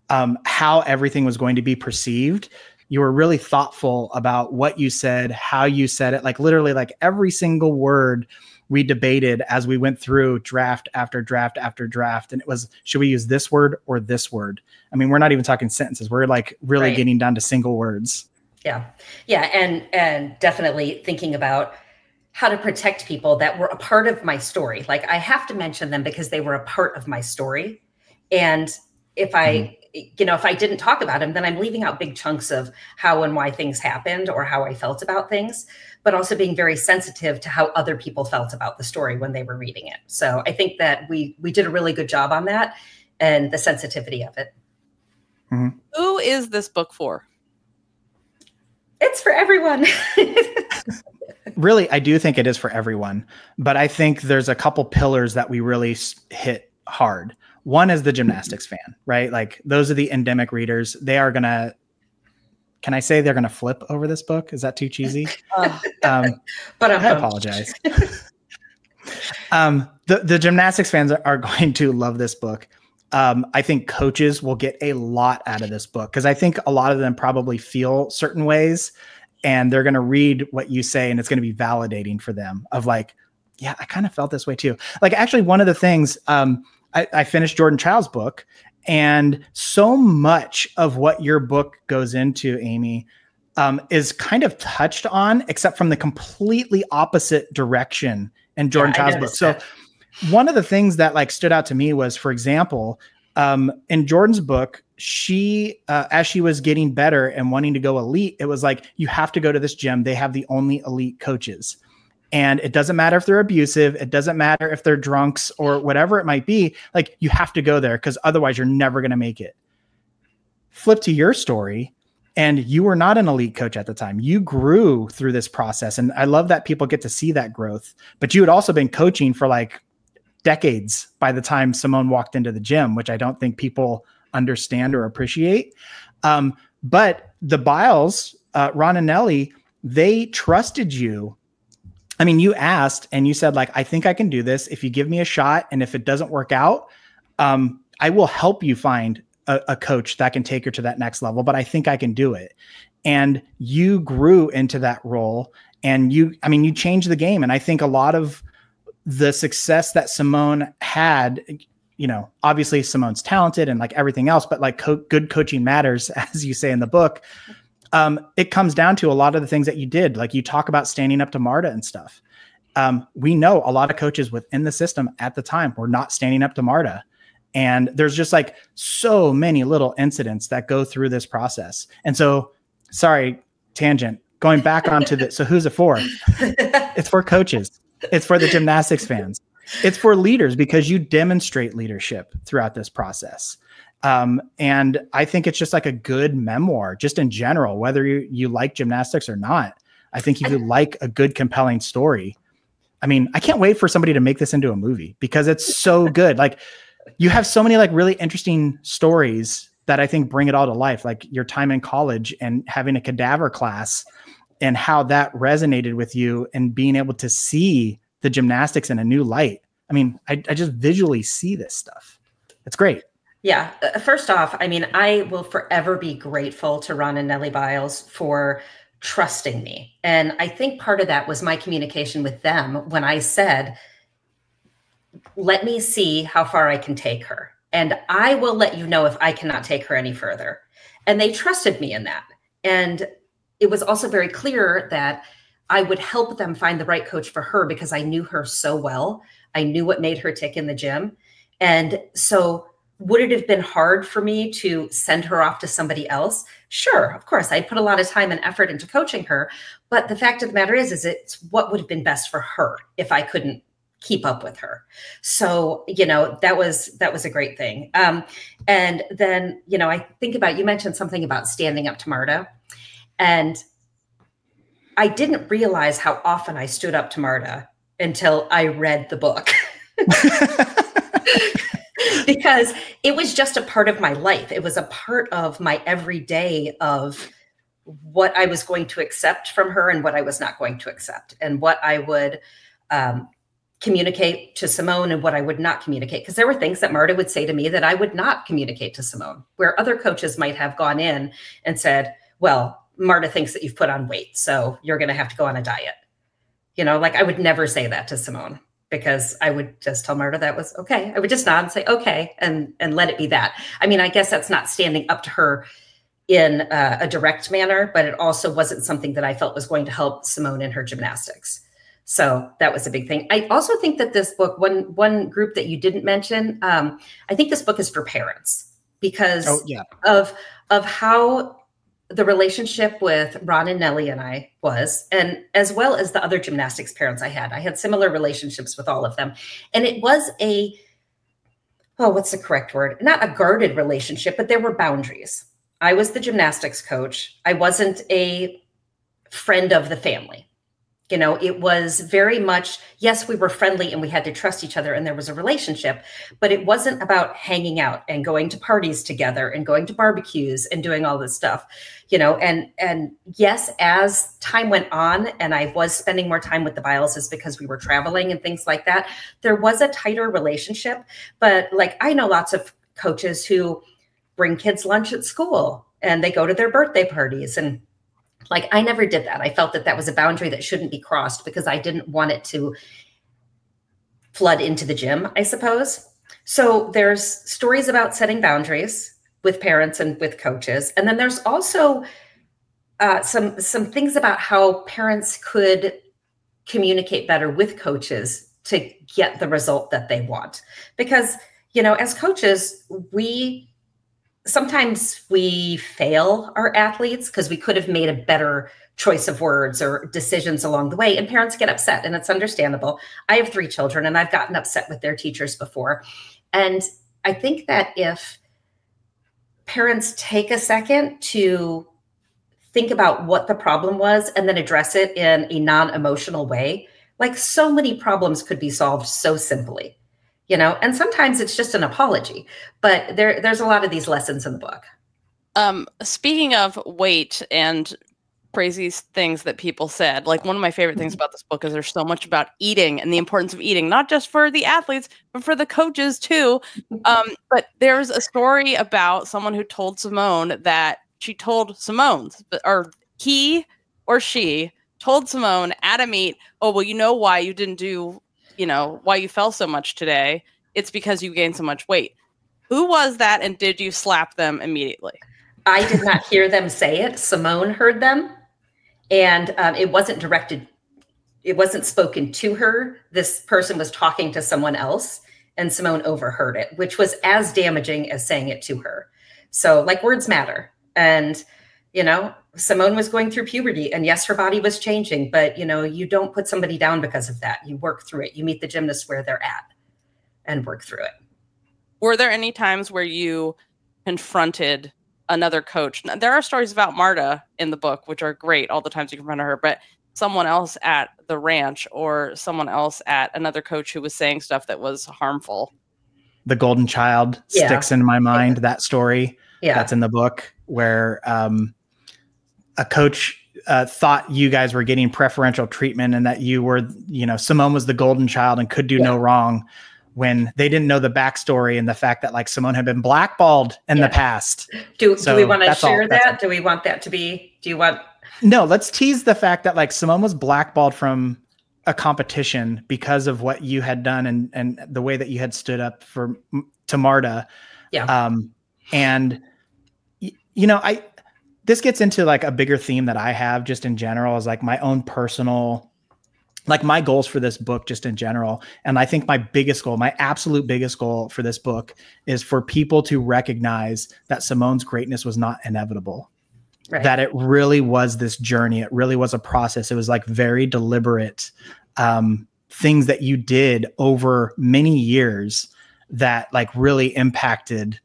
how everything was going to be perceived. You were really thoughtful about what you said, how you said it, like literally like every single word we debated as we went through draft after draft after draft. And it was, should we use this word or this word? I mean, we're not even talking sentences. We're like really getting down to single words. Yeah. Yeah. And definitely thinking about how to protect people that were a part of my story. Like, I have to mention them because they were a part of my story. And if I, if I didn't talk about them, then I'm leaving out big chunks of how and why things happened or how I felt about things, but also being very sensitive to how other people felt about the story when they were reading it. So I think that we did a really good job on that and the sensitivity of it. Mm-hmm. Who is this book for? It's for everyone. Really, I do think it is for everyone, but I think there's a couple pillars that we really hit hard. One is the gymnastics fan, right? Like, those are the endemic readers. They are going to, can I say they're going to flip over this book? Is that too cheesy? But I apologize. The gymnastics fans are going to love this book. I think coaches will get a lot out of this book because I think a lot of them probably feel certain ways, and they're going to read what you say and it's going to be validating for them of like, yeah, I kind of felt this way too. Like, actually, one of the things, I finished Jordan Child's book, and so much of what your book goes into, Aimee, is kind of touched on, except from the completely opposite direction in Jordan Child's book. So one of the things that like stood out to me was, for example, in Jordan's book, she, as she was getting better and wanting to go elite, it was like, you have to go to this gym. They have the only elite coaches. And it doesn't matter if they're abusive. It doesn't matter if they're drunks or whatever it might be. Like, you have to go there because otherwise you're never going to make it. Flip to your story, and you were not an elite coach at the time. You grew through this process. And I love that people get to see that growth. But you had also been coaching for like decades by the time Simone walked into the gym, which I don't think people understand or appreciate. But the Biles, Ron and Nelly, they trusted you. I mean, you asked and you said, like, I think I can do this. If you give me a shot, and if it doesn't work out, I will help you find a coach that can take her to that next level, but I think I can do it. And you grew into that role, and you changed the game. And I think a lot of the success that Simone had, obviously Simone's talented and like everything else, but like good coaching matters, as you say in the book. It comes down to a lot of the things that you did. Like, you talk about standing up to Marta and stuff. We know a lot of coaches within the system at the time were not standing up to Marta. And there's just like so many little incidents that go through this process. And so, sorry, tangent, going back onto the, so who's it for? It's for coaches. It's for the gymnastics fans. It's for leaders, because you demonstrate leadership throughout this process. And I think it's just like a good memoir, just in general, whether you like gymnastics or not. I think if you like a good, compelling story, I mean, I can't wait for somebody to make this into a movie because it's so good. Like, you have so many like really interesting stories that I think bring it all to life. Like your time in college and having a cadaver class and how that resonated with you and being able to see the gymnastics in a new light. I mean, I just visually see this stuff. It's great. Yeah. First off, I mean, I will forever be grateful to Ron and Nellie Biles for trusting me. And I think part of that was my communication with them when I said, let me see how far I can take her. And I will let you know if I cannot take her any further. And they trusted me in that. And it was also very clear that I would help them find the right coach for her because I knew her so well. I knew what made her tick in the gym. And so would it have been hard for me to send her off to somebody else? Sure, of course. I put a lot of time and effort into coaching her. But the fact of the matter is it's what would have been best for her if I couldn't keep up with her. So, that was a great thing. And then, I think about, you mentioned something about standing up to Marta. And I didn't realize how often I stood up to Marta until I read the book. Because it was just a part of my life. It was a part of my everyday of what I was going to accept from her and what I was not going to accept, and what I would communicate to Simone and what I would not communicate. Because there were things that Marta would say to me that I would not communicate to Simone, where other coaches might have gone in and said, well, Marta thinks that you've put on weight, so you're going to have to go on a diet. Like I would never say that to Simone, because I would just tell Marta that was okay. I would just nod and say, okay, and let it be that. I mean, I guess that's not standing up to her in a direct manner, but it also wasn't something that I felt was going to help Simone in her gymnastics. So that was a big thing. I also think that this book, one group that you didn't mention, I think this book is for parents because of how the relationship with Ron and Nellie and I was, and as well as the other gymnastics parents I had similar relationships with all of them. And it was what's the correct word? Not a guarded relationship, but there were boundaries. I was the gymnastics coach. I wasn't a friend of the family. It was very much, yes, we were friendly and we had to trust each other and there was a relationship, but it wasn't about hanging out and going to parties together and going to barbecues and doing all this stuff, and yes, as time went on and I was spending more time with the Bileses because we were traveling and things like that, there was a tighter relationship. But like, I know lots of coaches who bring kids lunch at school and they go to their birthday parties, and like, I never did that. I felt that was a boundary that shouldn't be crossed because I didn't want it to flood into the gym, I suppose. So there's stories about setting boundaries with parents and with coaches. And then there's also some things about how parents could communicate better with coaches to get the result that they want. Because, as coaches, sometimes we fail our athletes because we could have made a better choice of words or decisions along the way, and parents get upset, and it's understandable. I have 3 children and I've gotten upset with their teachers before. And I think that if parents take a second to think about what the problem was and then address it in a non-emotional way, like so many problems could be solved so simply. And sometimes it's just an apology, but there's a lot of these lessons in the book. Speaking of weight and crazy things that people said, like one of my favorite things about this book is there's so much about eating and the importance of eating, not just for the athletes, but for the coaches too. But there's a story about someone who told Simone that she told Simone, or he or she told Simone at a meet, oh, well, why you didn't do why you fell so much today. It's because you gained so much weight. Who was that? And did you slap them immediately? I did not hear them say it. Simone heard them. And it wasn't directed. It wasn't spoken to her. This person was talking to someone else and Simone overheard it, which was as damaging as saying it to her. So like, words matter. And, Simone was going through puberty, and yes, her body was changing, but you don't put somebody down because of that. You work through it. You meet the gymnasts where they're at and work through it. Were there any times where you confronted another coach? Now, there are stories about Marta in the book, which are great, all the times you confronted her, but someone else at the ranch or someone else at another coach who was saying stuff that was harmful. The golden child sticks in my mind, that story that's in the book, where a coach thought you guys were getting preferential treatment and that you were, Simone was the golden child and could do no wrong, when they didn't know the backstory and the fact that like Simone had been blackballed in the past. Do we want to share that? Do we want that to be, No, let's tease the fact that like Simone was blackballed from a competition because of what you had done and the way that you had stood up to Marta. Yeah. And this gets into like a bigger theme that I have just in general, is like my own personal, like my goals for this book just in general. And I think my biggest goal, my absolute biggest goal for this book is for people to recognize that Simone's greatness was not inevitable, that it really was this journey. It really was a process. It was like very deliberate things that you did over many years that like really impacted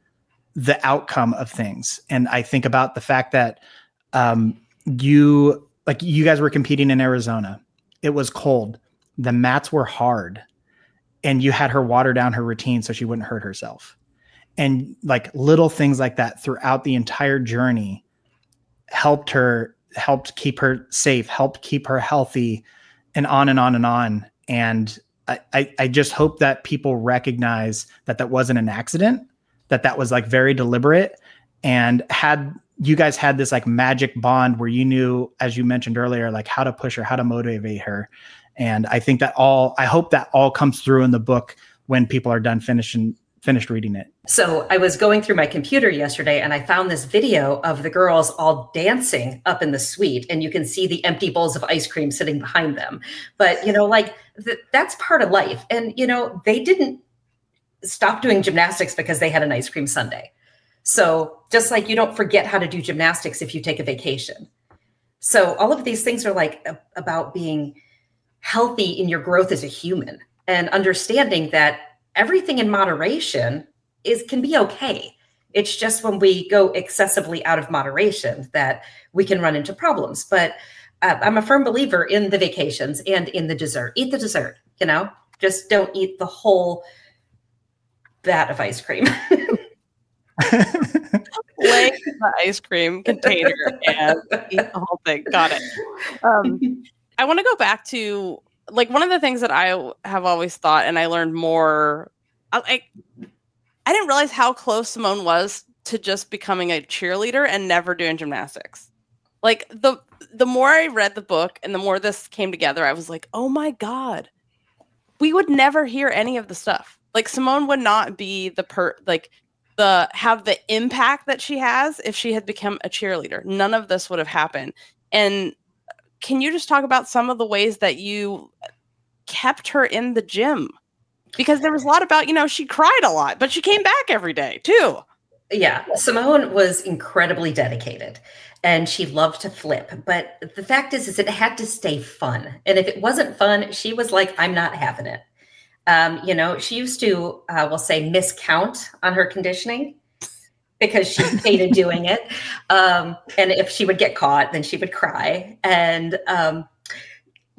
the outcome of things. And I think about the fact that you guys were competing in Arizona. It was cold. The mats were hard, and you had her water down her routine so she wouldn't hurt herself. And like little things like that throughout the entire journey helped keep her safe, helped keep her healthy, and on and on and on. And I just hope that people recognize that wasn't an accident, that was like very deliberate, and you guys had this like magic bond where you knew, as you mentioned earlier, like how to push her, how to motivate her. And I think I hope that all comes through in the book when people are done finished reading it. So I was going through my computer yesterday and I found this video of the girls all dancing up in the suite, and you can see the empty bowls of ice cream sitting behind them. But, you know, like that's part of life. And, you know, they didn't stop doing gymnastics because they had an ice cream sundae. So just like you don't forget how to do gymnastics if you take a vacation. So all of these things are like about being healthy in your growth as a human and understanding that everything in moderation can be okay. It's just when we go excessively out of moderation that we can run into problems. But I'm a firm believer in the vacations and in the dessert. Eat the dessert, you know, just don't eat the whole vat of ice cream. Lay the ice cream container and eat the whole thing. Got it. I want to go back to like one of the things that I have always thought, and I learned more. I didn't realize how close Simone was to just becoming a cheerleader and never doing gymnastics. Like the more I read the book and the more this came together, I was like, oh my God, we would never hear any of the stuff. Like Simone would not be have the impact that she has if she had become a cheerleader. None of this would have happened. And can you just talk about some of the ways that you kept her in the gym? Because there was a lot about, you know, she cried a lot, but she came back every day too. Yeah, Simone was incredibly dedicated and she loved to flip. But the fact is it had to stay fun. And if it wasn't fun, she was like, I'm not having it. You know, she used to, we'll say, miscount on her conditioning because she hated doing it. And if she would get caught, then she would cry. And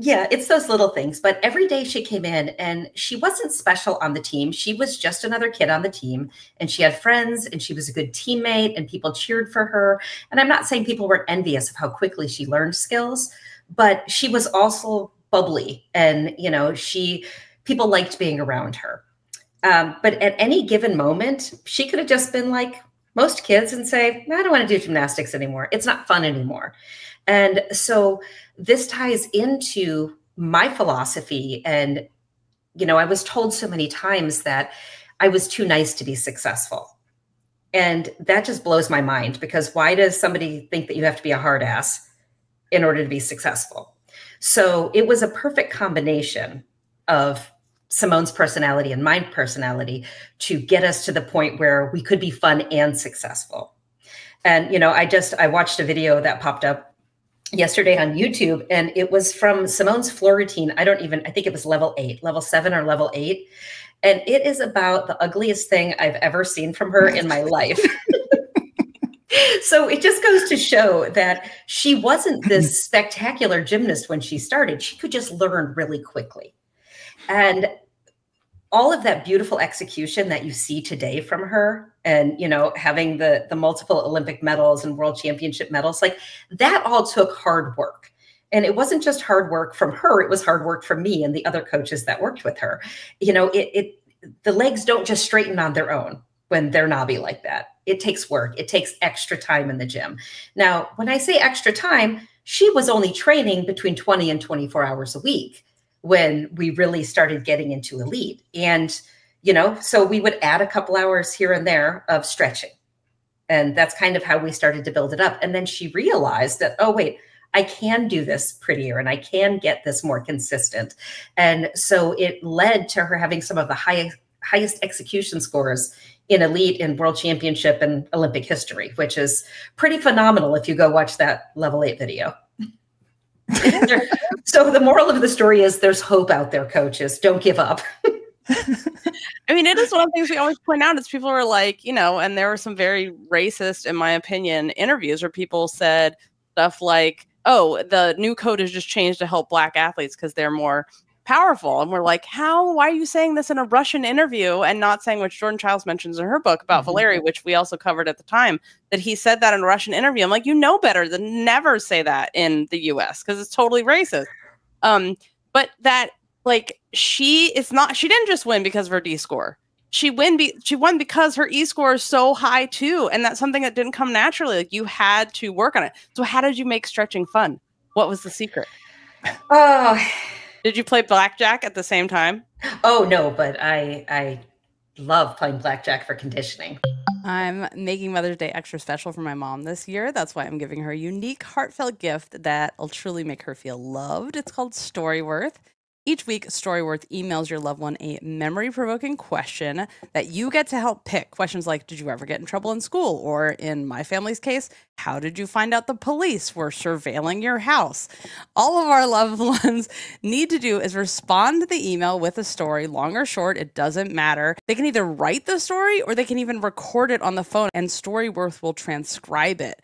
yeah, it's those little things. But every day she came in and she wasn't special on the team. She was just another kid on the team. And she had friends and she was a good teammate and people cheered for her. And I'm not saying people weren't envious of how quickly she learned skills, but she was also bubbly. And, you know, people liked being around her. But at any given moment, she could have just been like most kids and say, I don't want to do gymnastics anymore. It's not fun anymore. And so this ties into my philosophy. And, you know, I was told so many times that I was too nice to be successful. And that just blows my mind because why does somebody think that you have to be a hard ass in order to be successful? So it was a perfect combination of Simone's personality and my personality to get us to the point where we could be fun and successful. And, you know, I watched a video that popped up yesterday on YouTube, and it was from Simone's floor routine. I think it was level 7 or level 8. And it is about the ugliest thing I've ever seen from her in my life. So it just goes to show that she wasn't this spectacular gymnast when she started. She could just learn really quickly. And all of that beautiful execution that you see today from her and, you know, having the multiple Olympic medals and world championship medals, like that all took hard work. And it wasn't just hard work from her. It was hard work from me and the other coaches that worked with her. You know, the legs don't just straighten on their own when they're knobby like that. It takes work. It takes extra time in the gym. Now, when I say extra time, she was only training between 20 and 24 hours a week when we really started getting into elite. And, you know, so we would add a couple hours here and there of stretching. And that's kind of how we started to build it up. And then she realized that, oh, wait, I can do this prettier and I can get this more consistent. And so it led to her having some of the highest execution scores in elite and world championship and Olympic history, which is pretty phenomenal if you go watch that level 8 video. So the moral of the story is there's hope out there, coaches. Don't give up. I mean, it is one of the things we always point out is people are like, you know, and there were some very racist, in my opinion, interviews where people said stuff like, oh, the new code has just changed to help Black athletes because they're more powerful. And we're like, why are you saying this in a Russian interview and not saying what Jordan Childs mentions in her book about Valeri, which we also covered at the time, that he said that in a Russian interview. I'm like, you know better than never say that in the US because it's totally racist. But that like she didn't just win because of her D score. She won because her E score is so high too. And that's something that didn't come naturally. Like you had to work on it. So how did you make stretching fun? What was the secret? Oh, Did you play blackjack at the same time? Oh, no, but I love playing blackjack for conditioning. I'm making Mother's Day extra special for my mom this year. That's why I'm giving her a unique, heartfelt gift that will truly make her feel loved. It's called Storyworth. Each week, Storyworth emails your loved one a memory-provoking question that you get to help pick. Questions like, did you ever get in trouble in school? Or in my family's case, how did you find out the police were surveilling your house? All of our loved ones need to do is respond to the email with a story, long or short, it doesn't matter. They can either write the story or they can even record it on the phone, and Storyworth will transcribe it.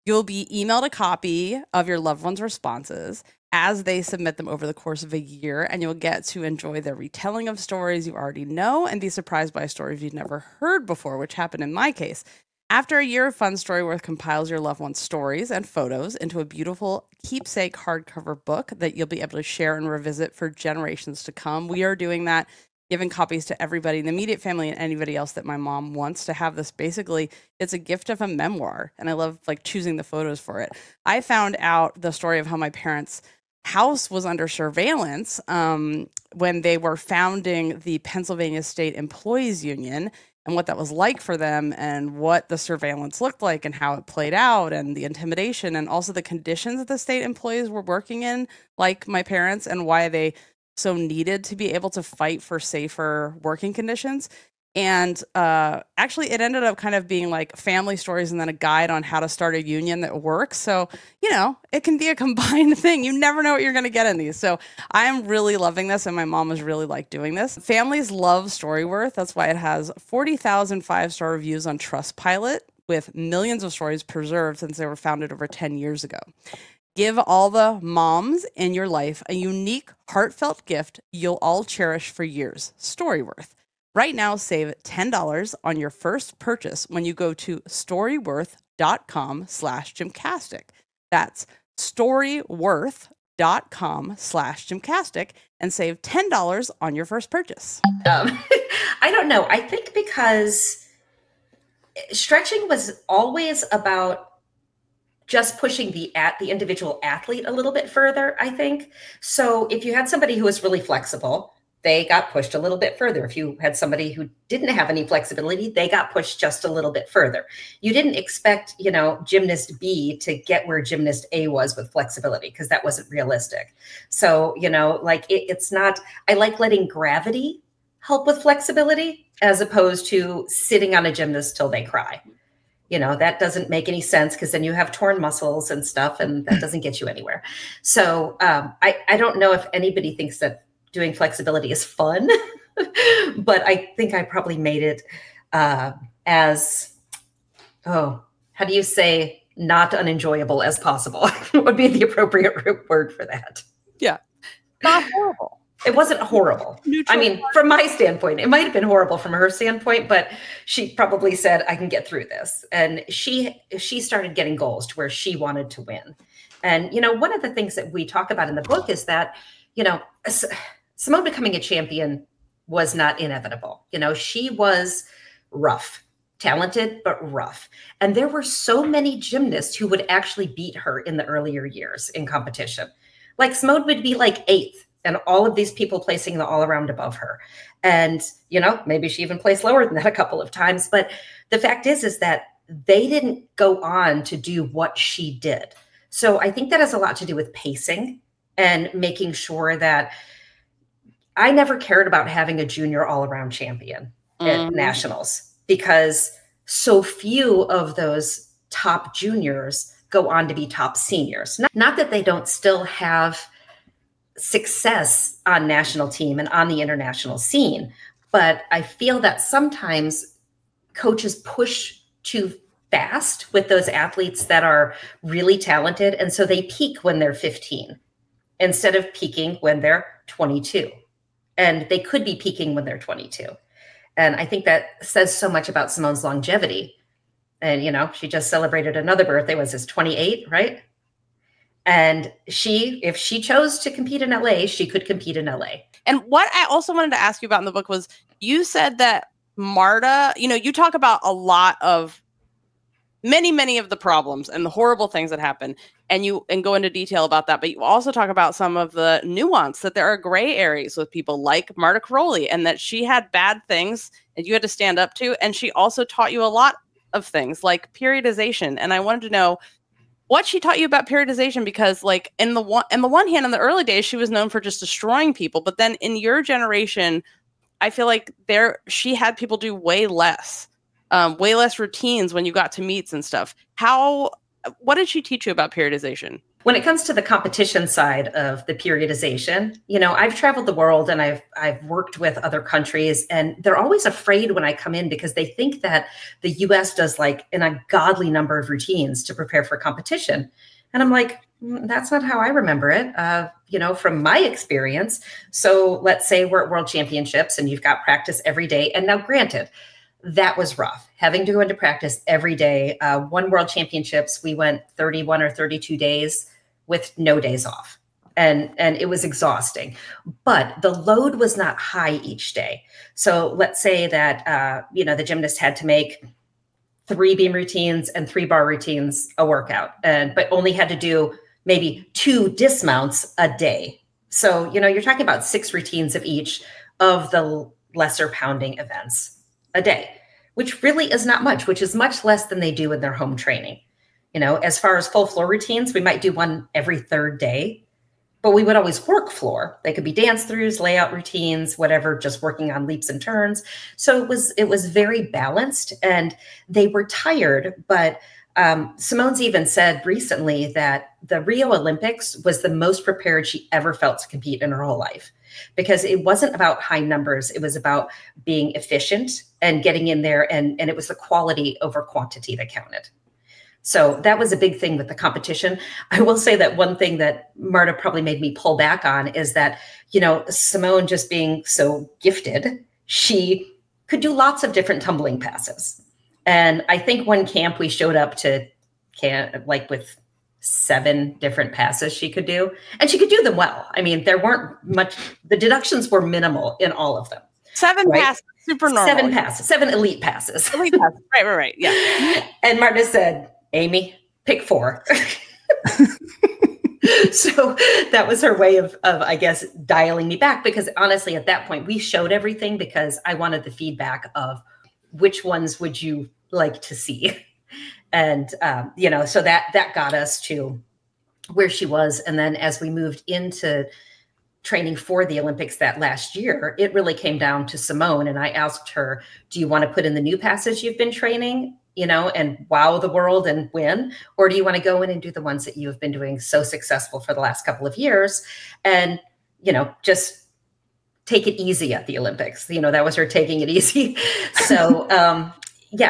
You'll be emailed a copy of your loved one's responses as they submit them over the course of a year, and you'll get to enjoy their retelling of stories you already know and be surprised by stories you've never heard before, which happened in my case. After a year of fun, Storyworth compiles your loved one's stories and photos into a beautiful keepsake hardcover book that you'll be able to share and revisit for generations to come. We are doing that, giving copies to everybody in the immediate family and anybody else that my mom wants to have this. Basically, it's a gift of a memoir, and I love like choosing the photos for it. I found out the story of how my parents' house was under surveillance when they were founding the Pennsylvania State Employees Union, and what that was like for them, and what the surveillance looked like, and how it played out, and the intimidation, and also the conditions that the state employees were working in, like my parents, and why they so needed to be able to fight for safer working conditions. And actually, it ended up kind of being like family stories and then a guide on how to start a union that works. So, you know, it can be a combined thing. You never know what you're going to get in these. So I'm really loving this, and my mom was really like doing this. Families love Storyworth. That's why it has 40,000 five-star reviews on Trustpilot, with millions of stories preserved since they were founded over 10 years ago. Give all the moms in your life a unique, heartfelt gift you'll all cherish for years. Storyworth. Right now, save $10 on your first purchase when you go to storyworth.com/GymCastic. That's storyworth.com/GymCastic, and save $10 on your first purchase. I don't know. I think because stretching was always about just pushing the individual athlete a little bit further, I think. So if you had somebody who was really flexible, they got pushed a little bit further. If you had somebody who didn't have any flexibility, they got pushed just a little bit further. You didn't expect, you know, gymnast B to get where gymnast A was with flexibility, because that wasn't realistic. So, you know, like it's not, I like letting gravity help with flexibility as opposed to sitting on a gymnast till they cry. You know, that doesn't make any sense, because then you have torn muscles and stuff, and that doesn't get you anywhere. So I don't know if anybody thinks that doing flexibility is fun, but I think I probably made it as, how do you say, not unenjoyable as possible would be the appropriate word for that. Yeah. Not horrible. It wasn't horrible. Neutral. I mean, from my standpoint, it might have been horrible from her standpoint, but she probably said, I can get through this. And she started getting goals to where she wanted to win. And, you know, one of the things that we talk about in the book is that, you know, Simone becoming a champion was not inevitable. You know, she was rough, talented, but rough. And there were so many gymnasts who would actually beat her in the earlier years in competition. Like Simone would be like 8th, and all of these people placing the all around above her. And, you know, maybe she even placed lower than that a couple of times. But the fact is that they didn't go on to do what she did. So I think that has a lot to do with pacing and making sure that I never cared about having a junior all-around champion at nationals, because so few of those top juniors go on to be top seniors. Not that they don't still have success on national team and on the international scene, but I feel that sometimes coaches push too fast with those athletes that are really talented, and so they peak when they're 15 instead of peaking when they're 22. And they could be peaking when they're 22. And I think that says so much about Simone's longevity. And, you know, she just celebrated another birthday, was this 28, right? And if she chose to compete in LA, she could compete in LA. And what I also wanted to ask you about in the book was, you said that Marta, you know, you talk about a lot of many of the problems and the horrible things that happen, and go into detail about that. But you also talk about some of the nuance, that there are gray areas with people like Marta Karolyi, and that she had bad things and you had to stand up to. And she also taught you a lot of things like periodization. And I wanted to know what she taught you about periodization, because like in the one hand, in the early days, she was known for just destroying people. But then in your generation, I feel like she had people do way less routines when you got to meets and stuff. What did she teach you about periodization? When it comes to the competition side of the periodization, I've traveled the world and I've worked with other countries, and they're always afraid when I come in because they think that the US does like an ungodly number of routines to prepare for competition. And I'm like, that's not how I remember it, from my experience. So let's say we're at World Championships and you've got practice every day. And now granted, that was rough, having to go into practice every day. One World Championships, we went 31 or 32 days with no days off. And it was exhausting, but the load was not high each day. So let's say that, the gymnast had to make 3 beam routines and 3 bar routines a workout, but only had to do maybe 2 dismounts a day. So, you're talking about 6 routines of each of the lesser pounding events a day, which really is not much, which is much less than they do in their home training. As far as full floor routines, we might do one every 3rd day, but we would always work floor. They could be dance throughs, layout routines, whatever, just working on leaps and turns. So it was very balanced, and they were tired, but Simone's even said recently that the Rio Olympics was the most prepared she ever felt to compete in her whole life, because it wasn't about high numbers. It was about being efficient and getting in there. And it was the quality over quantity that counted. So that was a big thing with the competition. I will say that one thing that Marta probably made me pull back on is that, Simone, just being so gifted, she could do lots of different tumbling passes. And I think one camp we showed up to with 7 different passes she could do, and she could do them well. I mean, there weren't much, the deductions were minimal in all of them. 7 passes, super normal. 7 passes, 7 elite passes. Elite passes. Right. Yeah. And Marta said, Aimee, pick 4. So that was her way of, I guess, dialing me back, because honestly, at that point, we showed everything because I wanted the feedback of which ones would you like to see. And, so that got us to where she was. And then as we moved into training for the Olympics that last year, it really came down to Simone. And I asked her, do you want to put in the new passes you've been training, and wow the world and win? Or do you want to go in and do the ones that you have been doing so successful for the last couple of years and, just take it easy at the Olympics? That was her taking it easy. So,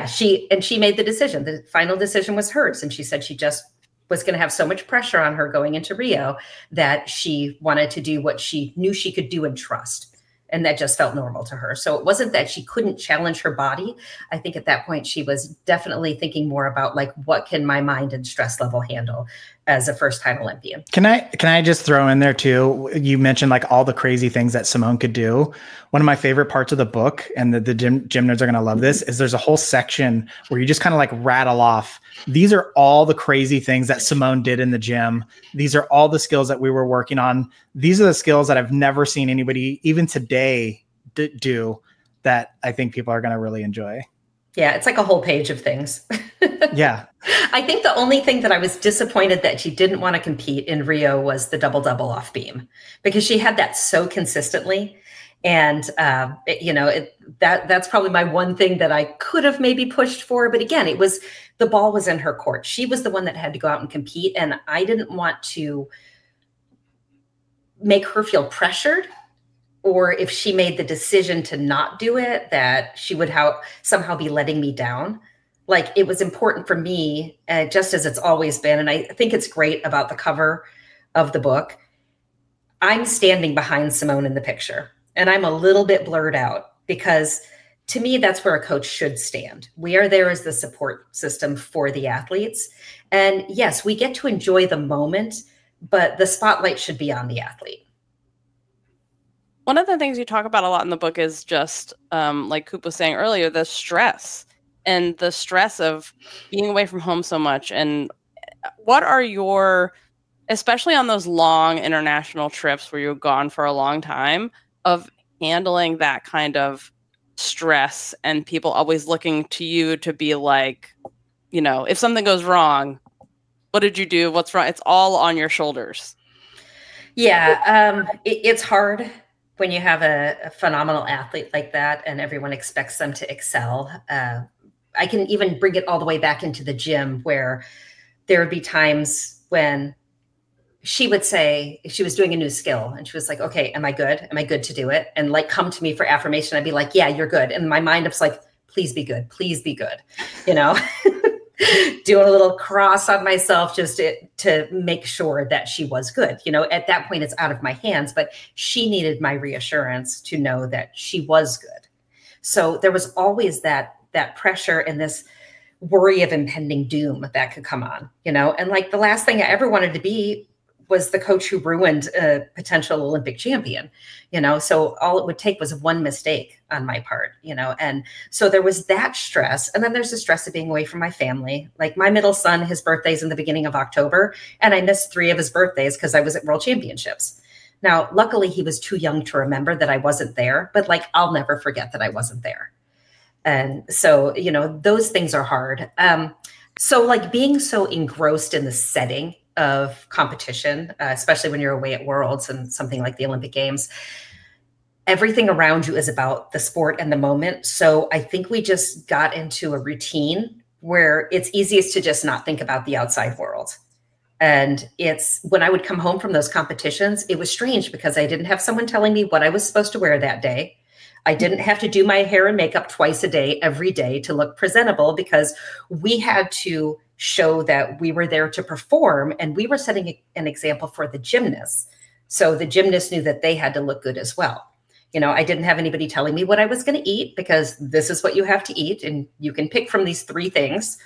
she made the decision. The final decision was hers. And she said she just was going to have so much pressure on her going into Rio that she wanted to do what she knew she could do and trust. And that just felt normal to her. So it wasn't that she couldn't challenge her body. I think at that point, she was definitely thinking more about like, what can my mind and stress level handle as a first-time Olympian? Can I just throw in there too? You mentioned like all the crazy things that Simone could do. One of my favorite parts of the book, and the gym nerds are going to love this, is there's a whole section where you just kind of like rattle off. These are all the crazy things that Simone did in the gym. These are all the skills that we were working on. These are the skills that I've never seen anybody, even today, do, that I think people are going to really enjoy. Yeah, it's like a whole page of things. Yeah. I think the only thing that I was disappointed that she didn't want to compete in Rio was the double off beam, because she had that so consistently. And, that's probably my one thing that I could have maybe pushed for. But again, the ball was in her court. She was the one that had to go out and compete. And I didn't want to make her feel pressured, or if she made the decision to not do it, that she would somehow be letting me down. Like, it was important for me, just as it's always been. And I think it's great about the cover of the book. I'm standing behind Simone in the picture, and I'm a little bit blurred out, because to me, that's where a coach should stand. We are there as the support system for the athletes. And yes, we get to enjoy the moment, but the spotlight should be on the athlete. One of the things you talk about a lot in the book is just, like Coop was saying earlier, the stress. and the stress of being away from home so much. And what are your, especially on those long international trips where you're gone for a long time, of handling that kind of stress and people always looking to you to be like, you know, if something goes wrong, what did you do? What's wrong? It's all on your shoulders. Yeah, it's hard when you have a phenomenal athlete like that and everyone expects them to excel. I can even bring it all the way back into the gym, where there would be times when she would say, if she was doing a new skill and she was like, okay, am I good? Am I good to do it? And like, come to me for affirmation. I'd be like, yeah, you're good. And in my mind, I was like, please be good. Please be good. You know, doing a little cross on myself just to make sure that she was good. You know, at that point, it's out of my hands, but she needed my reassurance to know that she was good. So there was always that pressure and this worry of impending doom that could come on, you know, and like the last thing I ever wanted to be was the coach who ruined a potential Olympic champion, you know, so all it would take was one mistake on my part, you know, and so there was that stress. And then there's the stress of being away from my family. Like my middle son, his birthday's in the beginning of October, and I missed 3 of his birthdays because I was at World Championships. Now, luckily he was too young to remember that I wasn't there, but like, I'll never forget that I wasn't there. And so, you know, those things are hard. So like being so engrossed in the setting of competition, especially when you're away at Worlds and something like the Olympic Games, everything around you is about the sport and the moment. So I think we just got into a routine where it's easiest to just not think about the outside world. And it's when I would come home from those competitions, it was strange because I didn't have someone telling me what I was supposed to wear that day. I didn't have to do my hair and makeup twice a day, every day to look presentable, because we had to show that we were there to perform and we were setting an example for the gymnasts. So the gymnasts knew that they had to look good as well. You know, I didn't have anybody telling me what I was going to eat, because this is what you have to eat and you can pick from these 3 things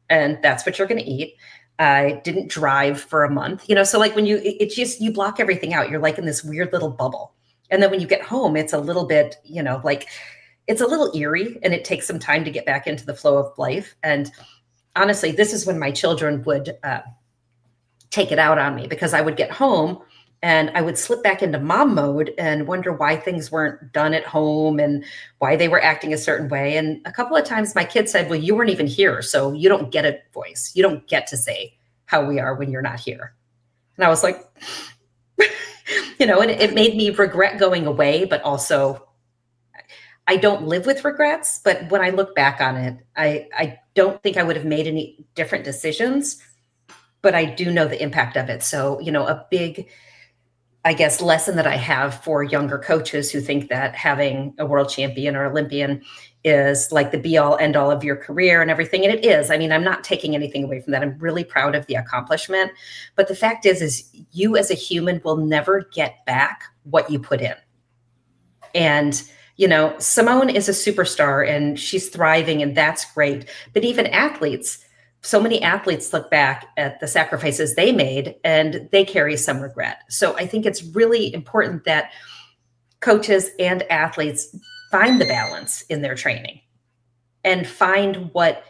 and that's what you're going to eat. I didn't drive for a month, you know, so like when it's just, you block everything out. You're like in this weird little bubble. And then when you get home, it's a little bit, you know, like it's a little eerie and it takes some time to get back into the flow of life. And honestly, this is when my children would take it out on me, because I would get home and I would slip back into mom mode and wonder why things weren't done at home and why they were acting a certain way. And a couple of times my kids said, well, you weren't even here, so you don't get a voice. You don't get to say how we are when you're not here. And I was like, you know, and it made me regret going away, but also I don't live with regrets. But when I look back on it, I don't think I would have made any different decisions, but I do know the impact of it. So, you know, a big, I guess, lesson that I have for younger coaches who think that having a world champion or Olympian is like the be all end all of your career and everything. And it is. I mean, I'm not taking anything away from that. I'm really proud of the accomplishment. But the fact is you as a human will never get back what you put in. And, you know, Simone is a superstar and she's thriving and that's great. But even athletes, so many athletes look back at the sacrifices they made and they carry some regret. So I think it's really important that coaches and athletes find the balance in their training and find what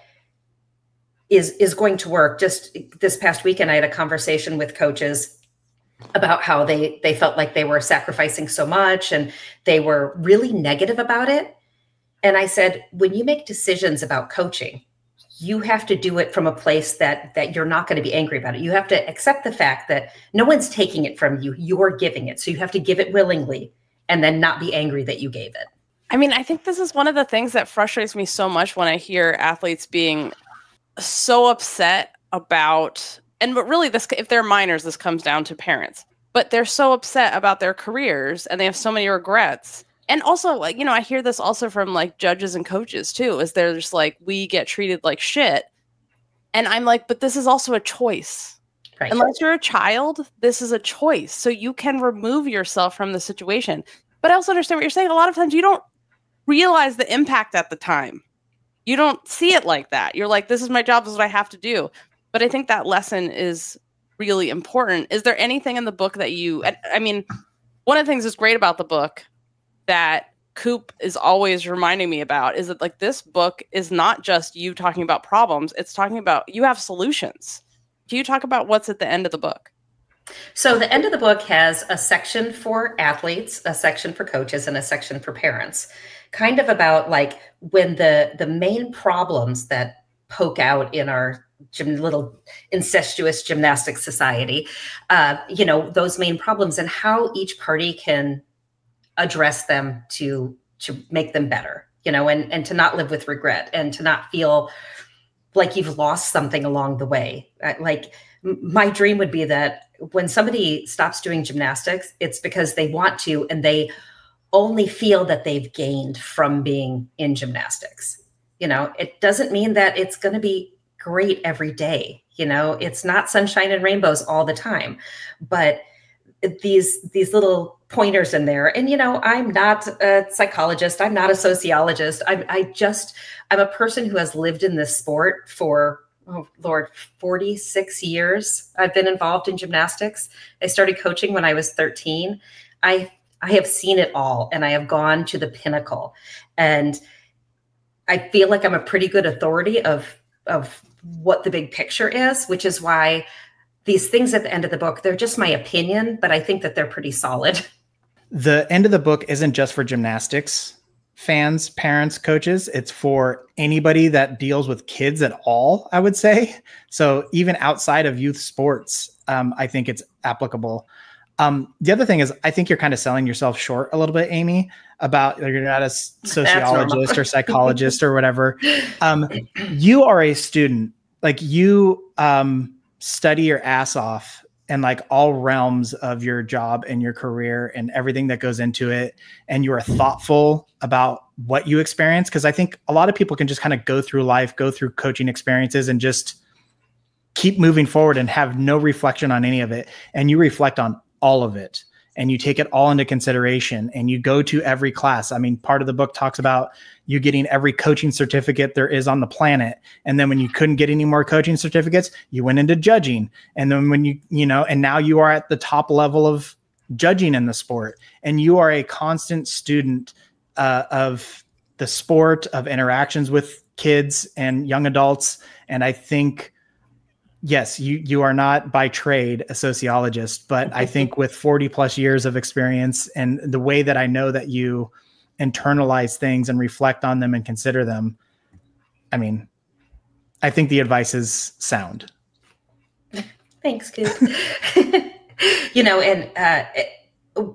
is going to work. Just this past weekend, I had a conversation with coaches about how they felt like they were sacrificing so much and they were really negative about it. And I said, when you make decisions about coaching, you have to do it from a place that you're not going to be angry about it. You have to accept the fact that no one's taking it from you. You're giving it. So you have to give it willingly and then not be angry that you gave it. I mean, I think this is one of the things that frustrates me so much when I hear athletes being so upset about, but really this, if they're minors, this comes down to parents, but they're so upset about their careers and they have so many regrets. And also, like, you know, I hear this also from like judges and coaches too, is they're just like, we get treated like shit. And I'm like, but this is also a choice. Right. Unless you're a child, this is a choice. So you can remove yourself from the situation. But I also understand what you're saying. A lot of times you don't realize the impact at the time. You don't see it like that. You're like, this is my job, this is what I have to do. But I think that lesson is really important. Is there anything in the book that I mean, one of the things that's great about the book that Coop is always reminding me about is that like this book is not just you talking about problems, it's talking about you have solutions. Can you talk about what's at the end of the book? So the end of the book has a section for athletes, a section for coaches, and a section for parents, kind of about like when the main problems that poke out in our little incestuous gymnastics society, those main problems and how each party can address them to make them better, and to not live with regret and to not feel like you've lost something along the way. Like my dream would be that when somebody stops doing gymnastics, it's because they want to, and they only feel that they've gained from being in gymnastics. It doesn't mean that it's going to be great every day. It's not sunshine and rainbows all the time, but these little pointers in there. And, I'm not a psychologist. I'm not a sociologist. I'm a person who has lived in this sport for, 46 years. I've been involved in gymnastics. I started coaching when I was 13. I have seen it all, and I have gone to the pinnacle. And I feel like I'm a pretty good authority of what the big picture is, which is why these things at the end of the book, they're just my opinion, but I think that they're pretty solid. The end of the book isn't just for gymnastics fans, parents, coaches. It's for anybody that deals with kids at all, I would say. So even outside of youth sports, I think it's applicable. The other thing is, I think you're kind of selling yourself short a little bit, Aimee, about you're not a sociologist or psychologist or whatever. You are a student, like you study your ass off in like all realms of your job and your career and everything that goes into it. And you are thoughtful about what you experience. Cause I think a lot of people can just kind of go through life, go through coaching experiences and just keep moving forward and have no reflection on any of it. And you reflect on all of it and you take it all into consideration and you go to every class. I mean, part of the book talks about you getting every coaching certificate there is on the planet. And then when you couldn't get any more coaching certificates, you went into judging. And then when and now you are at the top level of judging in the sport and you are a constant student of the sport, of interactions with kids and young adults. And I think, yes, you are not by trade a sociologist, but I think with 40 plus years of experience and the way that I know that you internalize things and reflect on them and consider them, I mean, I think the advice is sound. Thanks, Coop.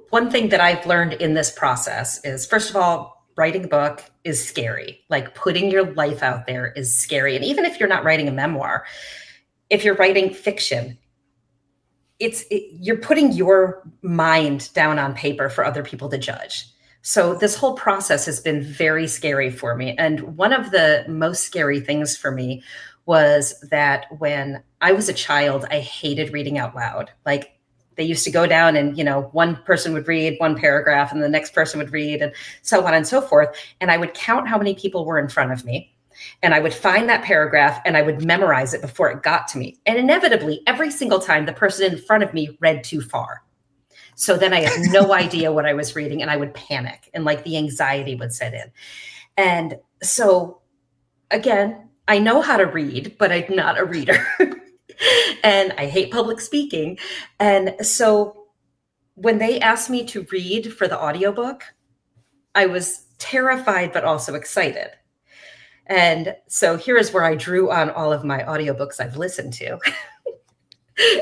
One thing that I've learned in this process is, first of all, writing a book is scary. Like putting your life out there is scary. And even if you're not writing a memoir, if you're writing fiction, you're putting your mind down on paper for other people to judge. So this whole process has been very scary for me. And one of the most scary things for me was that when I was a child, I hated reading out loud. Like they used to go down and, one person would read one paragraph and the next person would read and so on and so forth. And I would count how many people were in front of me. And I would find that paragraph and I would memorize it before it got to me. And inevitably, every single time the person in front of me read too far. So then I had no idea what I was reading and I would panic and like the anxiety would set in. And so again, I know how to read, but I'm not a reader. And I hate public speaking. And so when they asked me to read for the audiobook, I was terrified, but also excited. And so here is where I drew on all of my audiobooks I've listened to